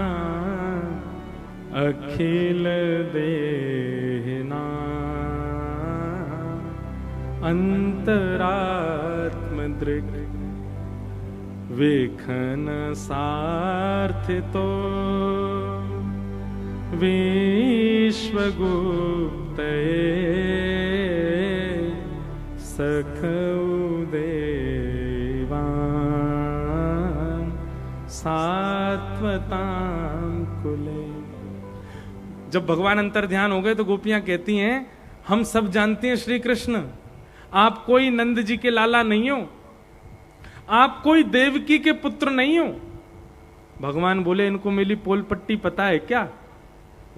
अखिल देहना अंतरात्म दृक् वेखन सार्थितो विश्वगुप्तये सखौ देवान् सात्वतां कुले। जब भगवान अंतर ध्यान हो गए तो गोपियां कहती हैं, हम सब जानते हैं श्री कृष्ण, आप कोई नंद जी के लाला नहीं हो, आप कोई देवकी के पुत्र नहीं हो। भगवान बोले, इनको मेरी पोल पट्टी पता है क्या?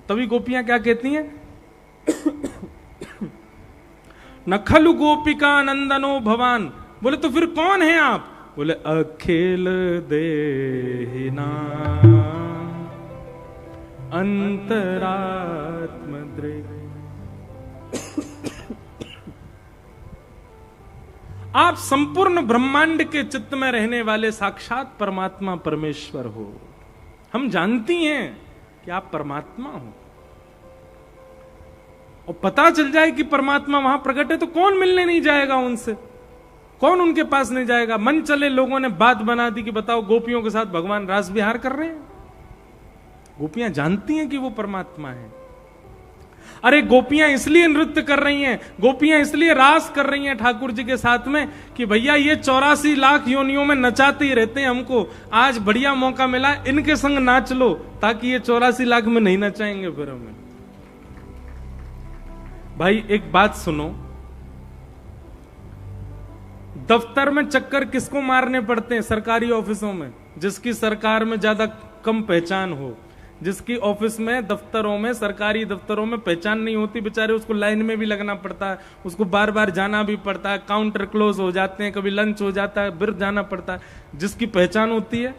तभी गोपियां क्या कहती हैं, न खलु गोपिका नंदनो भवान। बोले तो फिर कौन है आप? बोले अखिल देहिना अंतरात्म दृग। आप संपूर्ण ब्रह्मांड के चित्त में रहने वाले साक्षात परमात्मा परमेश्वर हो। हम जानती हैं कि आप परमात्मा हो, और पता चल जाए कि परमात्मा वहां प्रकट है तो कौन मिलने नहीं जाएगा उनसे, कौन उनके पास नहीं जाएगा। मन चले लोगों ने बात बना दी कि बताओ गोपियों के साथ भगवान रास विहार कर रहे हैं। गोपियां जानती हैं कि वो परमात्मा है। अरे गोपियां इसलिए नृत्य कर रही हैं, गोपियां इसलिए रास कर रही हैं ठाकुर जी के साथ में कि भैया ये 84 लाख योनियों में नचाते ही रहते हैं हमको, आज बढ़िया मौका मिला, इनके संग नाच लो, ताकि ये 84 लाख में नहीं नचाएंगे फिर हमें। भाई एक बात सुनो, दफ्तर में चक्कर किसको मारने पड़ते हैं? सरकारी ऑफिसों में। जिसकी सरकार में ज्यादा कम पहचान हो, जिसकी ऑफिस में, दफ्तरों में, सरकारी दफ्तरों में पहचान नहीं होती, बेचारे उसको लाइन में भी लगना पड़ता है, उसको बार बार जाना भी पड़ता है, काउंटर क्लोज हो जाते हैं, कभी लंच हो जाता है, फिर जाना पड़ता है। जिसकी पहचान होती है,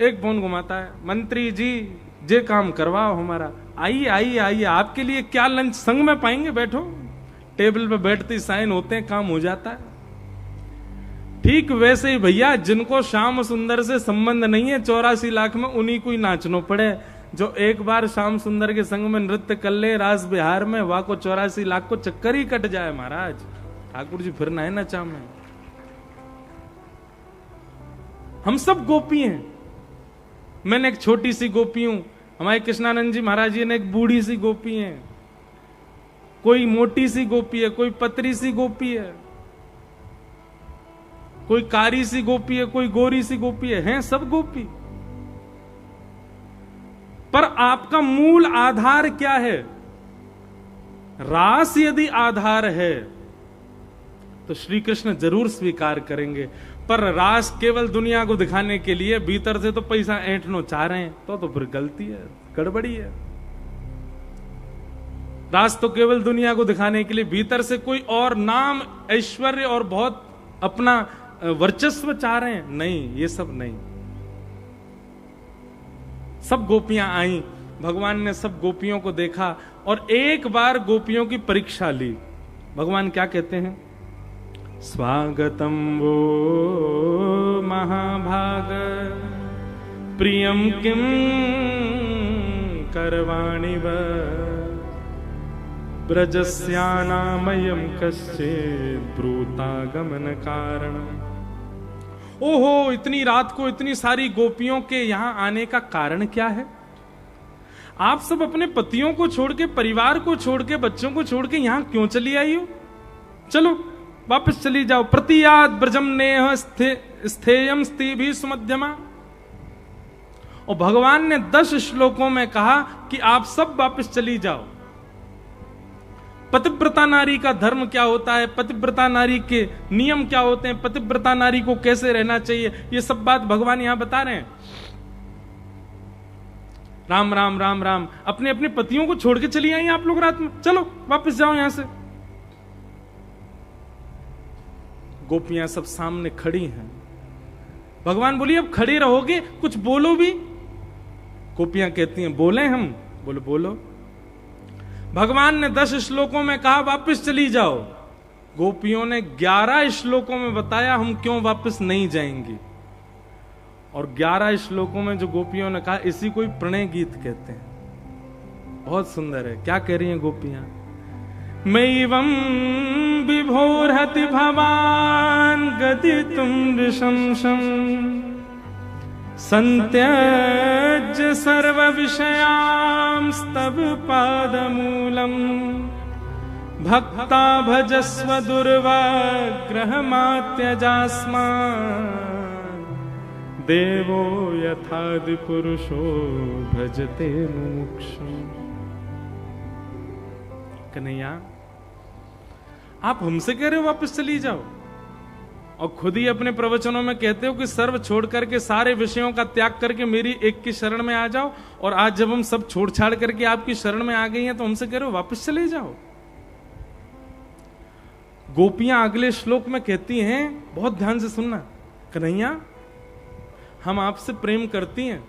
एक फोन घुमाता है, मंत्री जी जे काम करवाओ हमारा, आइए आइए आइए, आपके लिए क्या लंच संग में पाएंगे, बैठो। टेबल पे बैठते ही साइन होते हैं, काम हो जाता है। ठीक वैसे ही भैया, जिनको श्याम सुंदर से संबंध नहीं है 84 लाख में, उन्हीं को ही नाचना पड़े। जो एक बार श्याम सुंदर के संग में नृत्य कर ले रास बिहार में, वहां को 84 लाख को चक्कर ही कट जाए महाराज। ठाकुर जी फिर ना है नचा में। हम सब गोपी हैं। मैंने एक छोटी सी गोपी हूं, हमारे कृष्णानंद जी महाराज जी ने एक बूढ़ी सी गोपी है, कोई मोटी सी गोपी है, कोई पतरी सी गोपी है, कोई कारी सी गोपी है, कोई गोरी सी गोपी है, हैं सब गोपी। पर आपका मूल आधार क्या है? रास यदि आधार है तो श्री कृष्ण जरूर स्वीकार करेंगे, पर रास केवल दुनिया को दिखाने के लिए, भीतर से तो पैसा ऐंठनो चाह रहे हैं, तो फिर गलती है, गड़बड़ी है। रास तो केवल दुनिया को दिखाने के लिए, भीतर से कोई और नाम, ऐश्वर्य और बहुत अपना वर्चस्व चाह रहे हैं, नहीं, ये सब नहीं। सब गोपियां आई, भगवान ने सब गोपियों को देखा और एक बार गोपियों की परीक्षा ली। भगवान क्या कहते हैं? स्वागतम वो महाभाग प्रियम किम करवाणि व ब्रजस्यानामयम कश्चित् ब्रूतागमन कारण। ओहो, इतनी रात को इतनी सारी गोपियों के यहां आने का कारण क्या है? आप सब अपने पतियों को छोड़ के, परिवार को छोड़ के, बच्चों को छोड़ के यहां क्यों चली आई हो? चलो वापस चली जाओ। प्रतियाद ब्रजम नेह स्थेयम स्थिभि सुमध्यमा। और भगवान ने 10 श्लोकों में कहा कि आप सब वापस चली जाओ। पतिव्रता नारी का धर्म क्या होता है, पतिव्रता नारी के नियम क्या होते हैं, पतिव्रता नारी को कैसे रहना चाहिए, ये सब बात भगवान यहां बता रहे हैं। राम राम राम राम, अपने अपने पतियों को छोड़ के चली आई आप लोग रात में, चलो वापस जाओ यहां से। गोपियां सब सामने खड़ी हैं। भगवान बोलिए अब खड़े रहोगे, कुछ बोलो भी। गोपियां कहती हैं बोले हम। बोलो बोलो। भगवान ने 10 श्लोकों में कहा वापस चली जाओ। गोपियों ने 11 श्लोकों में बताया हम क्यों वापस नहीं जाएंगी। और 11 श्लोकों में जो गोपियों ने कहा, इसी को प्रणय गीत कहते हैं। बहुत सुंदर है। क्या कह रही हैं गोपियां? मैवं विभोरहति भवान गदितुं नृशंसं संत्यज्य सर्व विषयांस्तव पादमूलम् भक्ता भजस्व दुर्वाग्रहमात्यजास्मान् देवो यथादि पुरुषो भजते मुमुक्षुम्। कन्हैया आप हमसे कह रहे हो वापस चली जाओ, और खुद ही अपने प्रवचनों में कहते हो कि सर्व छोड़ करके सारे विषयों का त्याग करके मेरी एक की शरण में आ जाओ, और आज जब हम सब छोड़ छाड़ करके आपकी शरण में आ गई हैं तो हमसे कह रहे हो वापस चले जाओ। गोपियां अगले श्लोक में कहती हैं, बहुत ध्यान से सुनना, कन्हैया हम आपसे प्रेम करती हैं,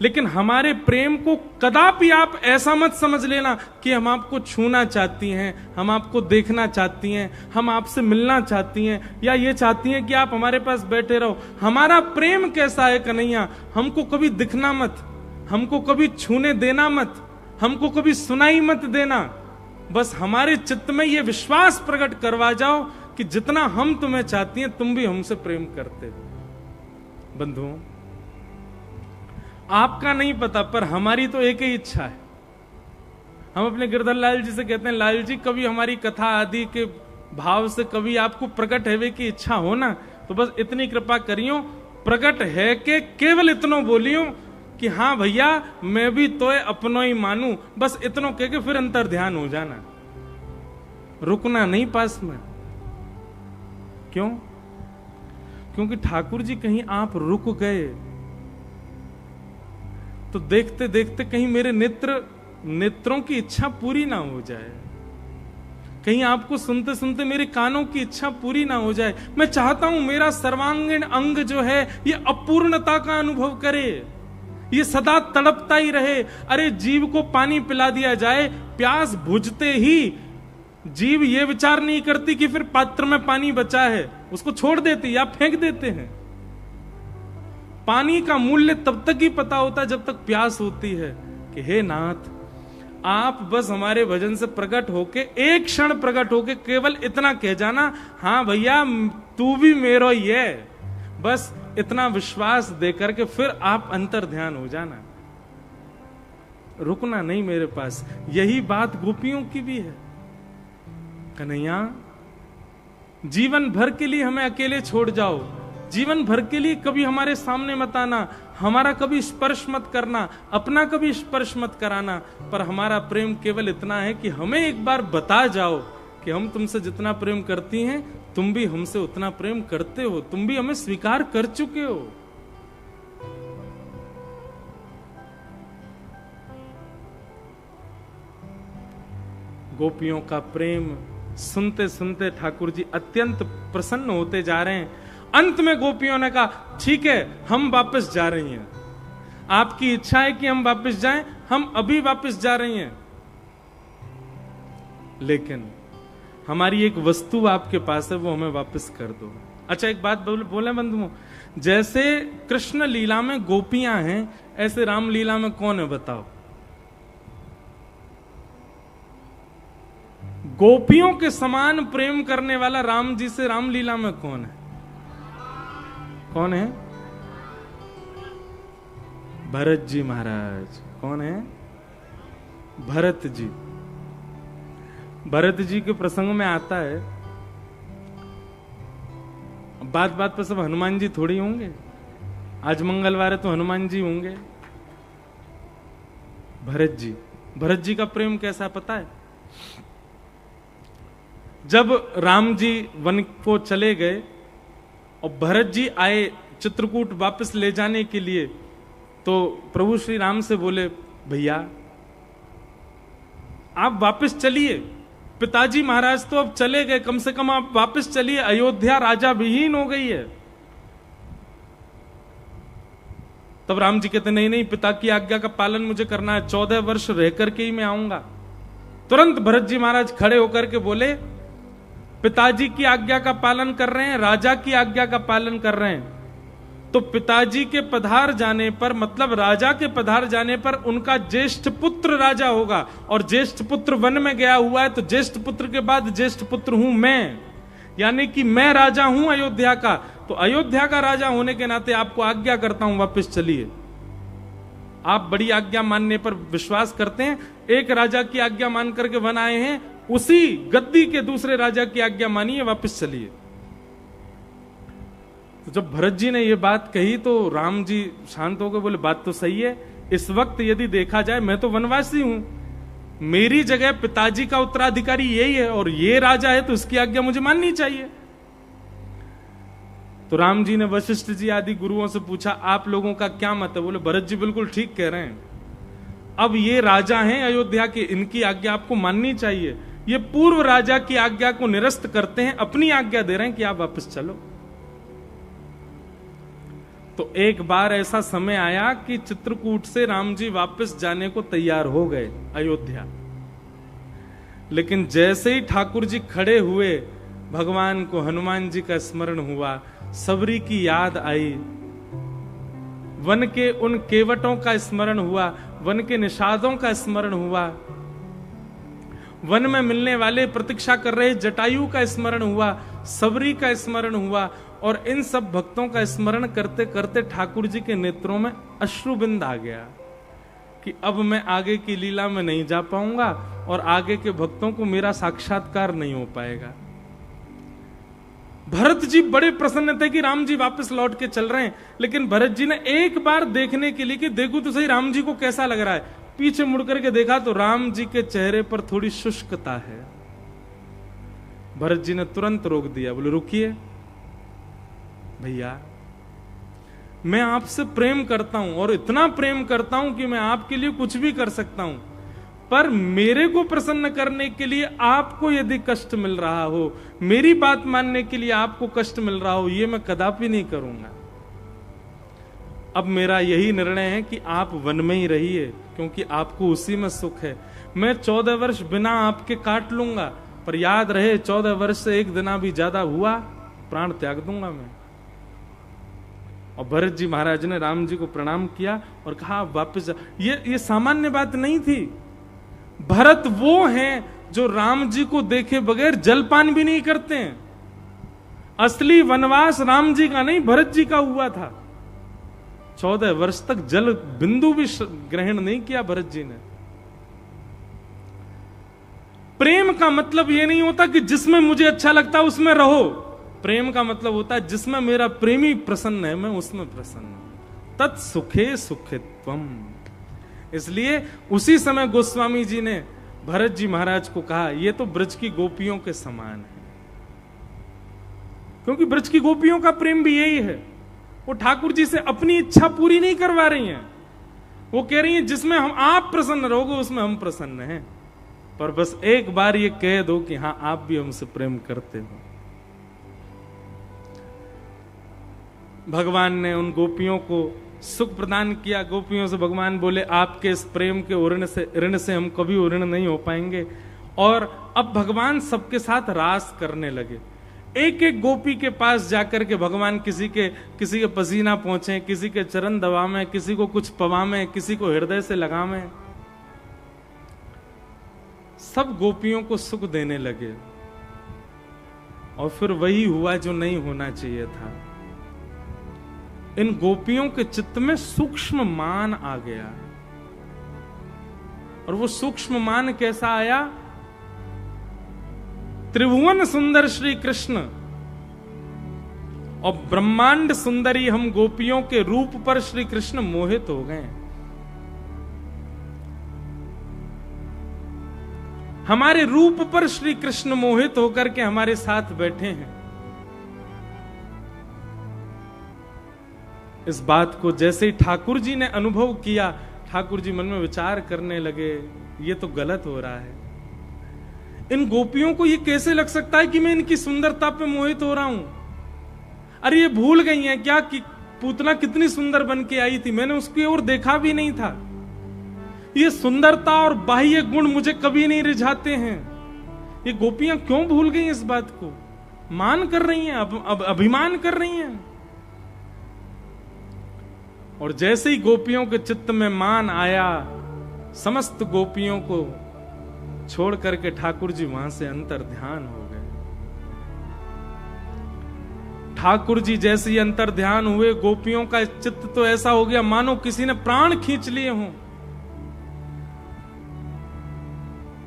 लेकिन हमारे प्रेम को कदापि आप ऐसा मत समझ लेना कि हम आपको छूना चाहती हैं, हम आपको देखना चाहती हैं, हम आपसे मिलना चाहती हैं, या ये चाहती हैं कि आप हमारे पास बैठे रहो। हमारा प्रेम कैसा है कन्हैया, हमको कभी दिखना मत, हमको कभी छूने देना मत, हमको कभी सुनाई मत देना, बस हमारे चित्त में ये विश्वास प्रकट करवा जाओ कि जितना हम तुम्हें चाहती हैं तुम भी हमसे प्रेम करते हो। बंधुओं, आपका नहीं पता पर हमारी तो एक ही इच्छा है। हम अपने गिरधर लाल जी से कहते हैं, लाल जी कभी हमारी कथा आदि के भाव से कभी आपको प्रकट है की इच्छा हो ना, तो बस इतनी कृपा करियो, प्रकट है के केवल इतनो बोलियो कि हाँ भैया मैं भी तोय अपनो ही मानू, बस इतनो कह के फिर अंतर ध्यान हो जाना, रुकना नहीं पास में। क्यों? क्योंकि ठाकुर जी कहीं आप रुक गए तो देखते देखते कहीं मेरे नेत्रों की इच्छा पूरी ना हो जाए, कहीं आपको सुनते सुनते मेरे कानों की इच्छा पूरी ना हो जाए। मैं चाहता हूं मेरा सर्वांगीण अंग जो है ये अपूर्णता का अनुभव करे, ये सदा तड़पता ही रहे। अरे जीव को पानी पिला दिया जाए, प्यास बुझते ही जीव ये विचार नहीं करती कि फिर पात्र में पानी बचा है, उसको छोड़ देती या फेंक देते हैं। पानी का मूल्य तब तक ही पता होता है जब तक प्यास होती है कि हे नाथ आप बस हमारे भजन से प्रकट होके, एक क्षण प्रकट होके केवल इतना कह जाना, हाँ भैया तू भी मेरो ही है, बस इतना विश्वास देकर के फिर आप अंतर ध्यान हो जाना, रुकना नहीं मेरे पास। यही बात गोपियों की भी है। कन्हैया जीवन भर के लिए हमें अकेले छोड़ जाओ, जीवन भर के लिए कभी हमारे सामने मत आना, हमारा कभी स्पर्श मत करना, अपना कभी स्पर्श मत कराना, पर हमारा प्रेम केवल इतना है कि हमें एक बार बता जाओ कि हम तुमसे जितना प्रेम करती हैं तुम भी हमसे उतना प्रेम करते हो, तुम भी हमें स्वीकार कर चुके हो। गोपियों का प्रेम सुनते सुनते ठाकुर जी अत्यंत प्रसन्न होते जा रहे हैं। अंत में गोपियों ने कहा ठीक है हम वापस जा रही हैं, आपकी इच्छा है कि हम वापस जाएं, हम अभी वापस जा रही हैं, लेकिन हमारी एक वस्तु आपके पास है वो हमें वापस कर दो। अच्छा एक बात बोले बंधुओं, जैसे कृष्ण लीला में गोपियां हैं ऐसे राम लीला में कौन है बताओ? गोपियों के समान प्रेम करने वाला राम जी से रामलीला में कौन है? कौन है? भरत जी महाराज। कौन है? भरत जी। भरत जी के प्रसंग में आता है, बात बात पर सब हनुमान जी थोड़ी होंगे, आज मंगलवार है तो हनुमान जी होंगे। भरत जी का प्रेम कैसा पता है? जब राम जी वन को चले गए और भरत जी आए चित्रकूट वापस ले जाने के लिए, तो प्रभु श्री राम से बोले भैया आप वापस चलिए, पिताजी महाराज तो अब चले गए, कम से कम आप वापस चलिए, अयोध्या राजा विहीन हो गई है। तब राम जी कहते नहीं नहीं पिता की आज्ञा का पालन मुझे करना है, 14 वर्ष रह करके ही मैं आऊंगा। तुरंत भरत जी महाराज खड़े होकर के बोले पिताजी की आज्ञा का पालन कर रहे हैं, राजा की आज्ञा का पालन कर रहे हैं, तो पिताजी के पधार जाने पर मतलब राजा के पधार जाने पर उनका ज्येष्ठ पुत्र राजा होगा, और ज्येष्ठ पुत्र वन में गया हुआ है तो ज्येष्ठ पुत्र के बाद ज्येष्ठ पुत्र हूं मैं, यानी कि मैं राजा हूं अयोध्या का, तो अयोध्या का राजा होने के नाते आपको आज्ञा करता हूं वापस चलिए। आप बड़ी आज्ञा मानने पर विश्वास करते हैं, एक राजा की आज्ञा मान करके वन आए हैं, उसी गद्दी के दूसरे राजा की आज्ञा मानिए, वापस चलिए। तो जब भरत जी ने यह बात कही तो राम जी शांत हो गए, बोले बात तो सही है, इस वक्त यदि देखा जाए मैं तो वनवासी हूं, मेरी जगह पिताजी का उत्तराधिकारी यही है और ये राजा है तो इसकी आज्ञा मुझे माननी चाहिए। तो राम जी ने वशिष्ठ जी आदि गुरुओं से पूछा, आप लोगों का क्या मत है? बोले भरत जी बिल्कुल ठीक कह रहे हैं, अब ये राजा हैं अयोध्या के, इनकी आज्ञा आपको माननी चाहिए। ये पूर्व राजा की आज्ञा को निरस्त करते हैं, अपनी आज्ञा दे रहे हैं कि आप वापस चलो। तो एक बार ऐसा समय आया कि चित्रकूट से राम जी वापस जाने को तैयार हो गए अयोध्या, लेकिन जैसे ही ठाकुर जी खड़े हुए, भगवान को हनुमान जी का स्मरण हुआ, सबरी की याद आई, वन के उन केवटों का स्मरण हुआ, वन के निषादों का स्मरण हुआ, वन में मिलने वाले प्रतीक्षा कर रहे जटायु का स्मरण हुआ, सबरी का स्मरण हुआ, और इन सब भक्तों का स्मरण करते करते ठाकुर जी के नेत्रों में अश्रुबिंद आ गया कि अब मैं आगे की लीला में नहीं जा पाऊंगा और आगे के भक्तों को मेरा साक्षात्कार नहीं हो पाएगा। भरत जी बड़े प्रसन्न थे कि राम जी वापस लौट के चल रहे हैं, लेकिन भरत जी ने एक बार देखने के लिए कि देखो तो सही राम जी को कैसा लग रहा है, पीछे मुड़ करके देखा तो राम जी के चेहरे पर थोड़ी शुष्कता है। भरत जी ने तुरंत रोक दिया, बोले रुकिए भैया, मैं आपसे प्रेम करता हूं और इतना प्रेम करता हूं कि मैं आपके लिए कुछ भी कर सकता हूं, पर मेरे को प्रसन्न करने के लिए आपको यदि कष्ट मिल रहा हो, मेरी बात मानने के लिए आपको कष्ट मिल रहा हो, ये मैं कदापि नहीं करूंगा। अब मेरा यही निर्णय है कि आप वन में ही रहिए, क्योंकि आपको उसी में सुख है। मैं 14 वर्ष बिना आपके काट लूंगा, पर याद रहे 14 वर्ष से एक दिन भी ज्यादा हुआ प्राण त्याग दूंगा मैं। और भरत जी महाराज ने राम जी को प्रणाम किया और कहा वापस जा। ये सामान्य बात नहीं थी। भरत वो हैं जो राम जी को देखे बगैर जलपान भी नहीं करते हैं। असली वनवास राम जी का नहीं, भरत जी का हुआ था। 14 वर्ष तक जल बिंदु भी ग्रहण नहीं किया भरत जी ने। प्रेम का मतलब यह नहीं होता कि जिसमें मुझे अच्छा लगता है उसमें रहो। प्रेम का मतलब होता है जिसमें मेरा प्रेमी प्रसन्न है मैं उसमें प्रसन्न हूं। तत् सुखे सुखित्वम। इसलिए उसी समय गोस्वामी जी ने भरत जी महाराज को कहा ये तो ब्रज की गोपियों के समान है, क्योंकि ब्रज की गोपियों का प्रेम भी यही है। वो ठाकुर जी से अपनी इच्छा पूरी नहीं करवा रही हैं, वो कह रही हैं जिसमें हम आप प्रसन्न रहोगे उसमें हम प्रसन्न हैं, पर बस एक बार ये कह दो कि हां आप भी हमसे प्रेम करते हो। भगवान ने उन गोपियों को सुख प्रदान किया। गोपियों से भगवान बोले आपके इस प्रेम के ऋण से हम कभी ऋण नहीं हो पाएंगे। और अब भगवान सबके साथ रास करने लगे। एक एक गोपी के पास जाकर के भगवान किसी के पसीना पहुंचे, किसी के चरण दबावें, किसी को कुछ पवावें, किसी को हृदय से लगावें। सब गोपियों को सुख देने लगे। और फिर वही हुआ जो नहीं होना चाहिए था। इन गोपियों के चित्त में सूक्ष्म मान आ गया। और वो सूक्ष्म मान कैसा आया? त्रिभुवन सुंदर श्री कृष्ण और ब्रह्मांड सुंदरी हम गोपियों के रूप पर श्री कृष्ण मोहित हो गए। हमारे रूप पर श्री कृष्ण मोहित होकर के हमारे साथ बैठे हैं। इस बात को जैसे ही ठाकुर जी ने अनुभव किया, ठाकुर जी मन में विचार करने लगे ये तो गलत हो रहा है। इन गोपियों को ये कैसे लग सकता है कि मैं इनकी सुंदरता पे मोहित हो रहा हूं? अरे ये भूल गई हैं क्या कि पूतना कितनी सुंदर बन के आई थी, मैंने उसकी ओर देखा भी नहीं था। ये सुंदरता और बाह्य गुण मुझे कभी नहीं रिझाते हैं। ये गोपियां क्यों भूल गई इस बात को? मान कर रही हैं, अब अभिमान कर रही हैं। और जैसे ही गोपियों के चित्त में मान आया, समस्त गोपियों को छोड़ करके ठाकुर जी वहां से अंतर ध्यान हो गए। ठाकुर जी जैसे ही अंतर ध्यान हुए, गोपियों का चित्त तो ऐसा हो गया मानो किसी ने प्राण खींच लिए हों।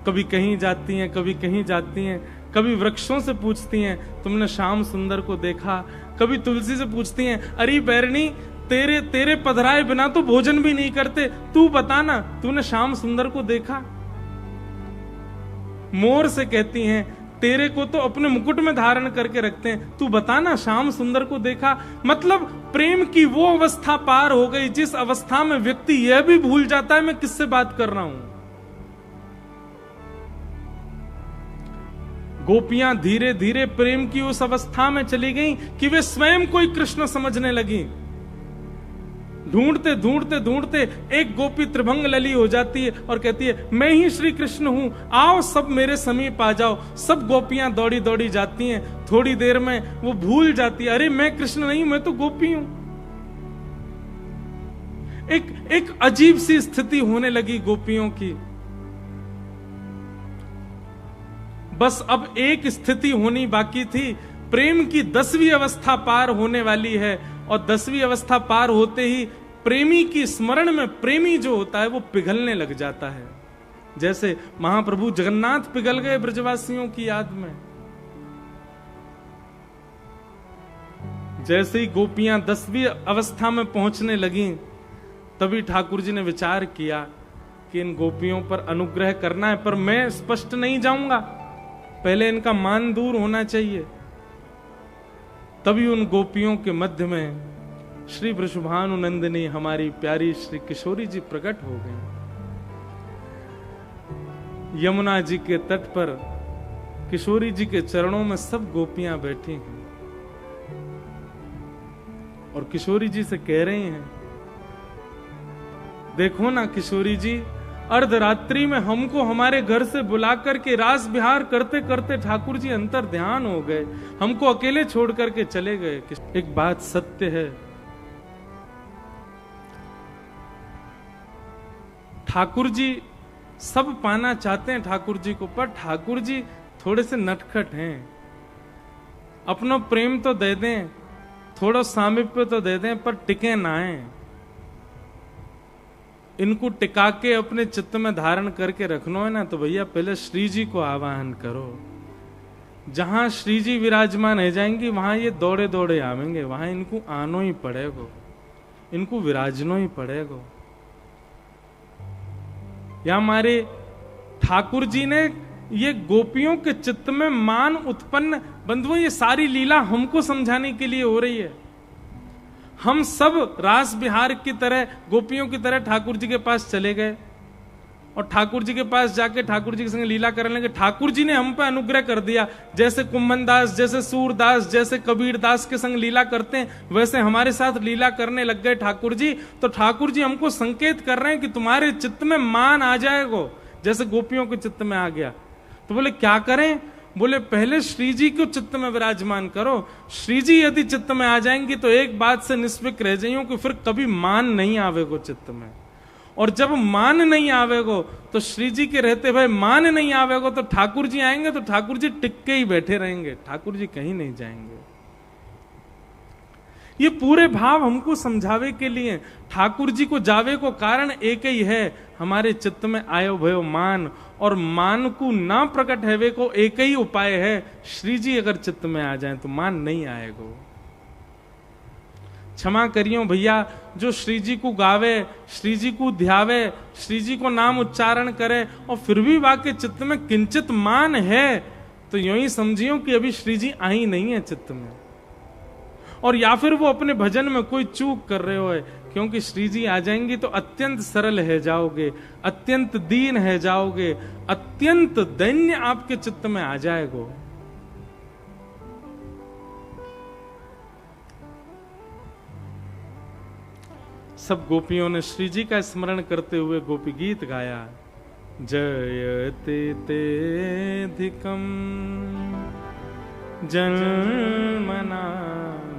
कभी कहीं जाती हैं, कभी कहीं जाती हैं, कभी वृक्षों से पूछती हैं तुमने श्याम सुंदर को देखा, कभी तुलसी से पूछती हैं अरे बैरनी तेरे पधराए बिना तो भोजन भी नहीं करते, तू बता ना तूने श्याम सुंदर को देखा। मोर से कहती हैं, तेरे को तो अपने मुकुट में धारण करके रखते हैं, तू बताना श्याम सुंदर को देखा। मतलब प्रेम की वो अवस्था पार हो गई जिस अवस्था में व्यक्ति यह भी भूल जाता है मैं किससे बात कर रहा हूं। गोपियां धीरे धीरे प्रेम की उस अवस्था में चली गईं कि वे स्वयं कोई कृष्ण समझने लगी। ढूंढते ढूंढते ढूंढते एक गोपी त्रिभंग लली हो जाती है और कहती है, मैं ही श्री कृष्ण हूं, आओ सब मेरे समीप आ जाओ। सब गोपियां दौड़ी दौड़ी जाती हैं। थोड़ी देर में वो भूल जाती है, अरे मैं कृष्ण नहीं, मैं तो गोपी हूं। एक अजीब सी स्थिति होने लगी गोपियों की। बस अब एक स्थिति होनी बाकी थी, प्रेम की 10वीं अवस्था पार होने वाली है और 10वीं अवस्था पार होते ही प्रेमी की स्मरण में प्रेमी जो होता है वो पिघलने लग जाता है। जैसे महाप्रभु जगन्नाथ पिघल गए ब्रजवासियों की याद में। जैसे ही गोपियां 10वीं अवस्था में पहुंचने लगीं, तभी ठाकुर जी ने विचार किया कि इन गोपियों पर अनुग्रह करना है, पर मैं स्पष्ट नहीं जाऊंगा, पहले इनका मान दूर होना चाहिए। तभी उन गोपियों के मध्य में श्री वृषभानु नंदिनी हमारी प्यारी श्री किशोरी जी प्रकट हो गई। यमुना जी के तट पर किशोरी जी के चरणों में सब गोपियां बैठी हैं और किशोरी जी से कह रही हैं, देखो ना किशोरी जी, अर्धरात्रि में हमको हमारे घर से बुला करके रास विहार करते करते ठाकुर जी अंतर ध्यान हो गए, हमको अकेले छोड़ करके चले गए। एक बात सत्य है, ठाकुर जी सब पाना चाहते हैं ठाकुर जी को, पर ठाकुर जी थोड़े से नटखट हैं। अपना प्रेम तो दे दें, थोड़ा सामीप्य तो दे दें, पर टिके ना आए। इनको टिका के अपने चित्त में धारण करके रखना है ना, तो भैया पहले श्री जी को आवाहन करो। जहां श्री जी विराजमान है जाएंगे वहां ये दौड़े दौड़े आवेंगे, वहां इनको आनो ही पड़ेगा, इनको विराजनो ही पड़ेगा। या हमारे ठाकुर जी ने ये गोपियों के चित्त में मान उत्पन्न, बंधुओं ये सारी लीला हमको समझाने के लिए हो रही है। हम सब रास बिहार की तरह गोपियों की तरह ठाकुर जी के पास चले गए और ठाकुर जी के पास जाके ठाकुर जी के संग लीला करने लगे। ठाकुर जी ने हम पे अनुग्रह कर दिया, जैसे कुम्मन दास, जैसे सूरदास, जैसे कबीर दास के संग लीला करते हैं वैसे हमारे साथ लीला करने लग गए ठाकुर जी। तो ठाकुर जी हमको संकेत कर रहे हैं कि तुम्हारे चित्त में मान आ जाएगा जैसे गोपियों के चित्त में आ गया। तो बोले क्या करें? बोले पहले श्री जी को चित्त में विराजमान करो। श्री जी यदि चित्त में आ जाएंगी तो एक बात से निष्फिक रह जाइयो कि फिर कभी मान नहीं आवेगो चित्त में, और जब मान नहीं आवेगो तो श्री जी के रहते भाई मान नहीं आवेगो तो ठाकुर जी आएंगे तो ठाकुर जी टिक के ही बैठे रहेंगे, ठाकुर जी कहीं नहीं जाएंगे। ये पूरे भाव हमको समझावे के लिए ठाकुर जी को जावे को कारण एक ही है, हमारे चित्त में आयो भयो मान, और मान को ना प्रकट हैवे को एक ही उपाय है, श्री जी अगर चित्त में आ जाए तो मान नहीं आएगा। क्षमा करियो भैया, जो श्री जी को गावे, श्री जी को ध्यावे, श्री जी को नाम उच्चारण करे और फिर भी वाके चित्त में किंचित मान है तो यूं ही समझियो कि अभी श्री जी आई नहीं है चित्त में, और या फिर वो अपने भजन में कोई चूक कर रहे हो है, क्योंकि श्री जी आ जाएंगी तो अत्यंत सरल है जाओगे, अत्यंत दीन है जाओगे, अत्यंत दैन्य आपके चित्त में आ जाएगा। सब गोपियों ने श्री जी का स्मरण करते हुए गोपी गीत गाया। जयते तेधिकम जन्मना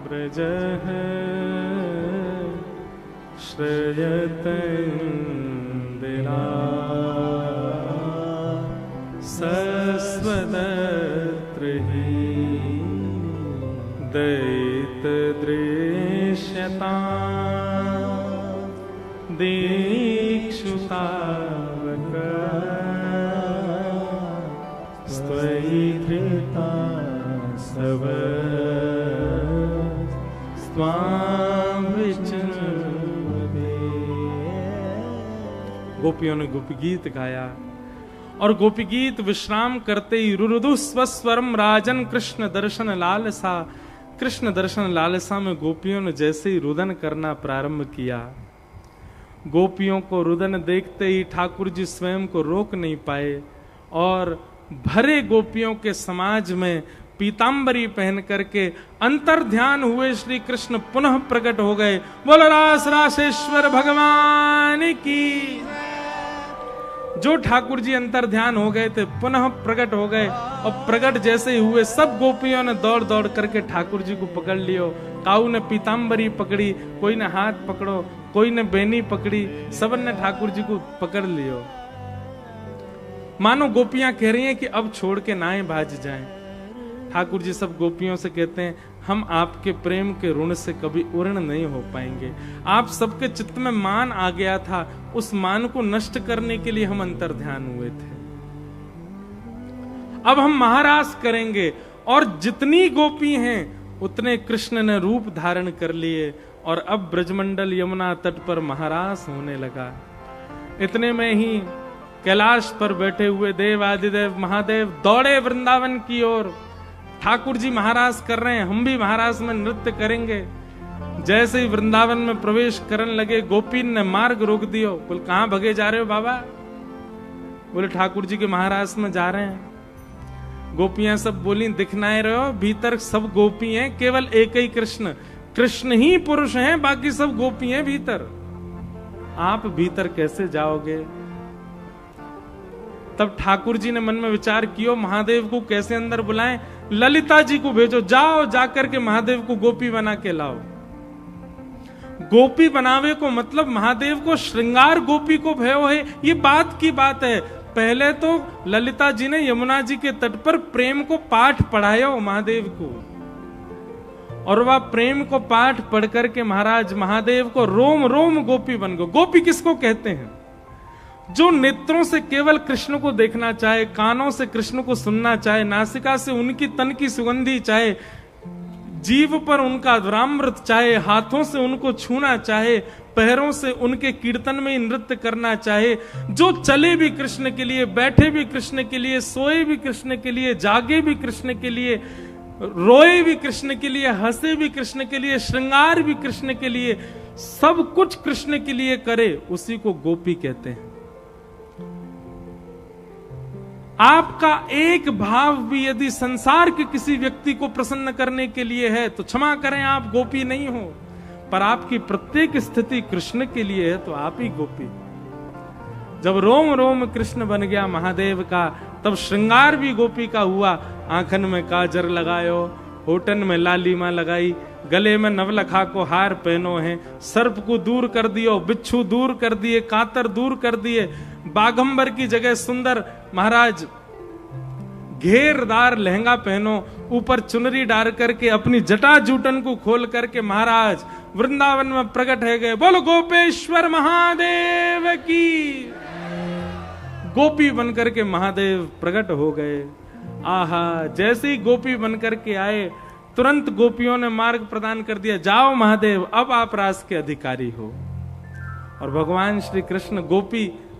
ब्रजः श्रयत इंदिरा सस्वदत्रहि दैत दृश्यता दीक्षुतावक स्वयि धृता सब स्वाम विचरते। गोपियों ने गोपी गीत गाया और गोपी गीत विश्राम करते ही रुरुदु स्वस्वरम राजन कृष्ण दर्शन लालसा। कृष्ण दर्शन लालसा में गोपियों ने जैसे ही रुदन करना प्रारंभ किया, गोपियों को रुदन देखते ही ठाकुर जी स्वयं को रोक नहीं पाए और भरे गोपियों के समाज में पीतांबरी पहन करके अंतर ध्यान हुए श्री कृष्ण पुनः प्रकट हो गए। बोलो रास रासेश्वर भगवान की। जो ठाकुर जी अंतर ध्यान हो गए थे पुनः प्रकट हो गए और प्रकट जैसे ही हुए सब गोपियों ने दौड़ दौड़ करके ठाकुर जी को पकड़ लियो। काऊ ने पीतांबरी पकड़ी, कोई ने हाथ पकड़ो, कोई ने बेनी पकड़ी, सबन ने ठाकुर जी को पकड़ लियो। मानो गोपियां कह रही हैं कि अब छोड़ के नाएं भाज जाएं। ठाकुर जी सब गोपियों से कहते हैं हम आपके प्रेम के ऋण से कभी उऋण नहीं हो पाएंगे। आप सबके चित्त में मान आ गया था, उस मान को नष्ट करने के लिए हम अंतर ध्यान हुए थे। अब हम महारास करेंगे और जितनी गोपी हैं उतने कृष्ण ने रूप धारण कर लिए और अब ब्रजमंडल यमुना तट पर महारास होने लगा। इतने में ही कैलाश पर बैठे हुए देव आदिदेव महादेव दौड़े वृंदावन की ओर। ठाकुर जी महारास कर रहे हैं, हम भी महारास में नृत्य करेंगे। जैसे ही वृंदावन में प्रवेश करने लगे गोपी ने मार्ग रोक दियो। बोल कहां भगे जा रहे हो बाबा? बोले ठाकुर जी के महारास में जा रहे हैं। गोपियां सब बोली दिखनाए रहे हो, भीतर सब गोपी हैं, केवल एक ही कृष्ण, कृष्ण ही पुरुष हैं, बाकी सब गोपी हैं भीतर। आप भीतर कैसे जाओगे? तब ठाकुर जी ने मन में विचार किया महादेव को कैसे अंदर बुलाएं। ललिता जी को भेजो, जाओ जाकर के महादेव को गोपी बना के लाओ। गोपी बनावे को मतलब महादेव को श्रृंगार गोपी को भयो है, ये बात की बात है। पहले तो ललिता जी ने यमुना जी के तट पर प्रेम को पाठ पढ़ाया महादेव को, और वह प्रेम को पाठ पढ़ करके महाराज महादेव को रोम रोम गोपी बन गए। गोपी किसको कहते हैं? जो नेत्रों से केवल कृष्ण को देखना चाहे, कानों से कृष्ण को सुनना चाहे, नासिका से उनकी तन की सुगंधी चाहे, जीव पर उनका अधरामृत चाहे, हाथों से उनको छूना चाहे, पैरों से उनके कीर्तन में नृत्य करना चाहे, जो चले भी कृष्ण के लिए, बैठे भी कृष्ण के लिए, सोए भी कृष्ण के लिए, जागे भी कृष्ण के लिए, रोए भी कृष्ण के लिए, हंसे भी कृष्ण के लिए, श्रृंगार भी कृष्ण के लिए, सब कुछ कृष्ण के लिए करे, उसी को गोपी कहते हैं। आपका एक भाव भी यदि संसार के किसी व्यक्ति को प्रसन्न करने के लिए है तो क्षमा करें, आप गोपी नहीं हो, पर आपकी प्रत्येक स्थिति कृष्ण के लिए है तो आप ही गोपी। जब रोम रोम कृष्ण बन गया महादेव का, तब श्रृंगार भी गोपी का हुआ। आंखन में काजर लगायो, होठन में लालिमा लगाई, गले में नवलखा को हार पहनो है, सर्प को दूर कर दियो, बिच्छू दूर कर दिए, कातर दूर कर दिए, बागंबर की जगह सुंदर महाराज घेरदार लहंगा पहनो, ऊपर चुनरी डाल करके अपनी जटा जूटन को खोल करके महाराज वृंदावन में प्रकट है गए। बोलो गोपेश्वर महादेव की। गोपी बनकर के महादेव प्रकट हो गए। आहा, जैसे ही गोपी बनकर के आए तुरंत गोपियों ने मार्ग प्रदान कर दिया, जाओ महादेव अब आप रास के अधिकारी हो। और भगवान श्री कृष्ण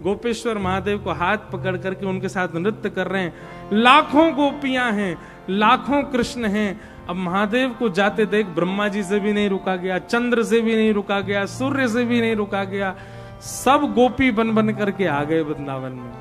गोपेश्वर महादेव को हाथ पकड़ करके उनके साथ नृत्य कर रहे हैं। लाखों गोपियां हैं, लाखों कृष्ण हैं। अब महादेव को जाते देख ब्रह्मा जी से भी नहीं रुका गया, चंद्र से भी नहीं रुका गया, सूर्य से भी नहीं रुका गया, सब गोपी बन बन करके आ गए वृंदावन में।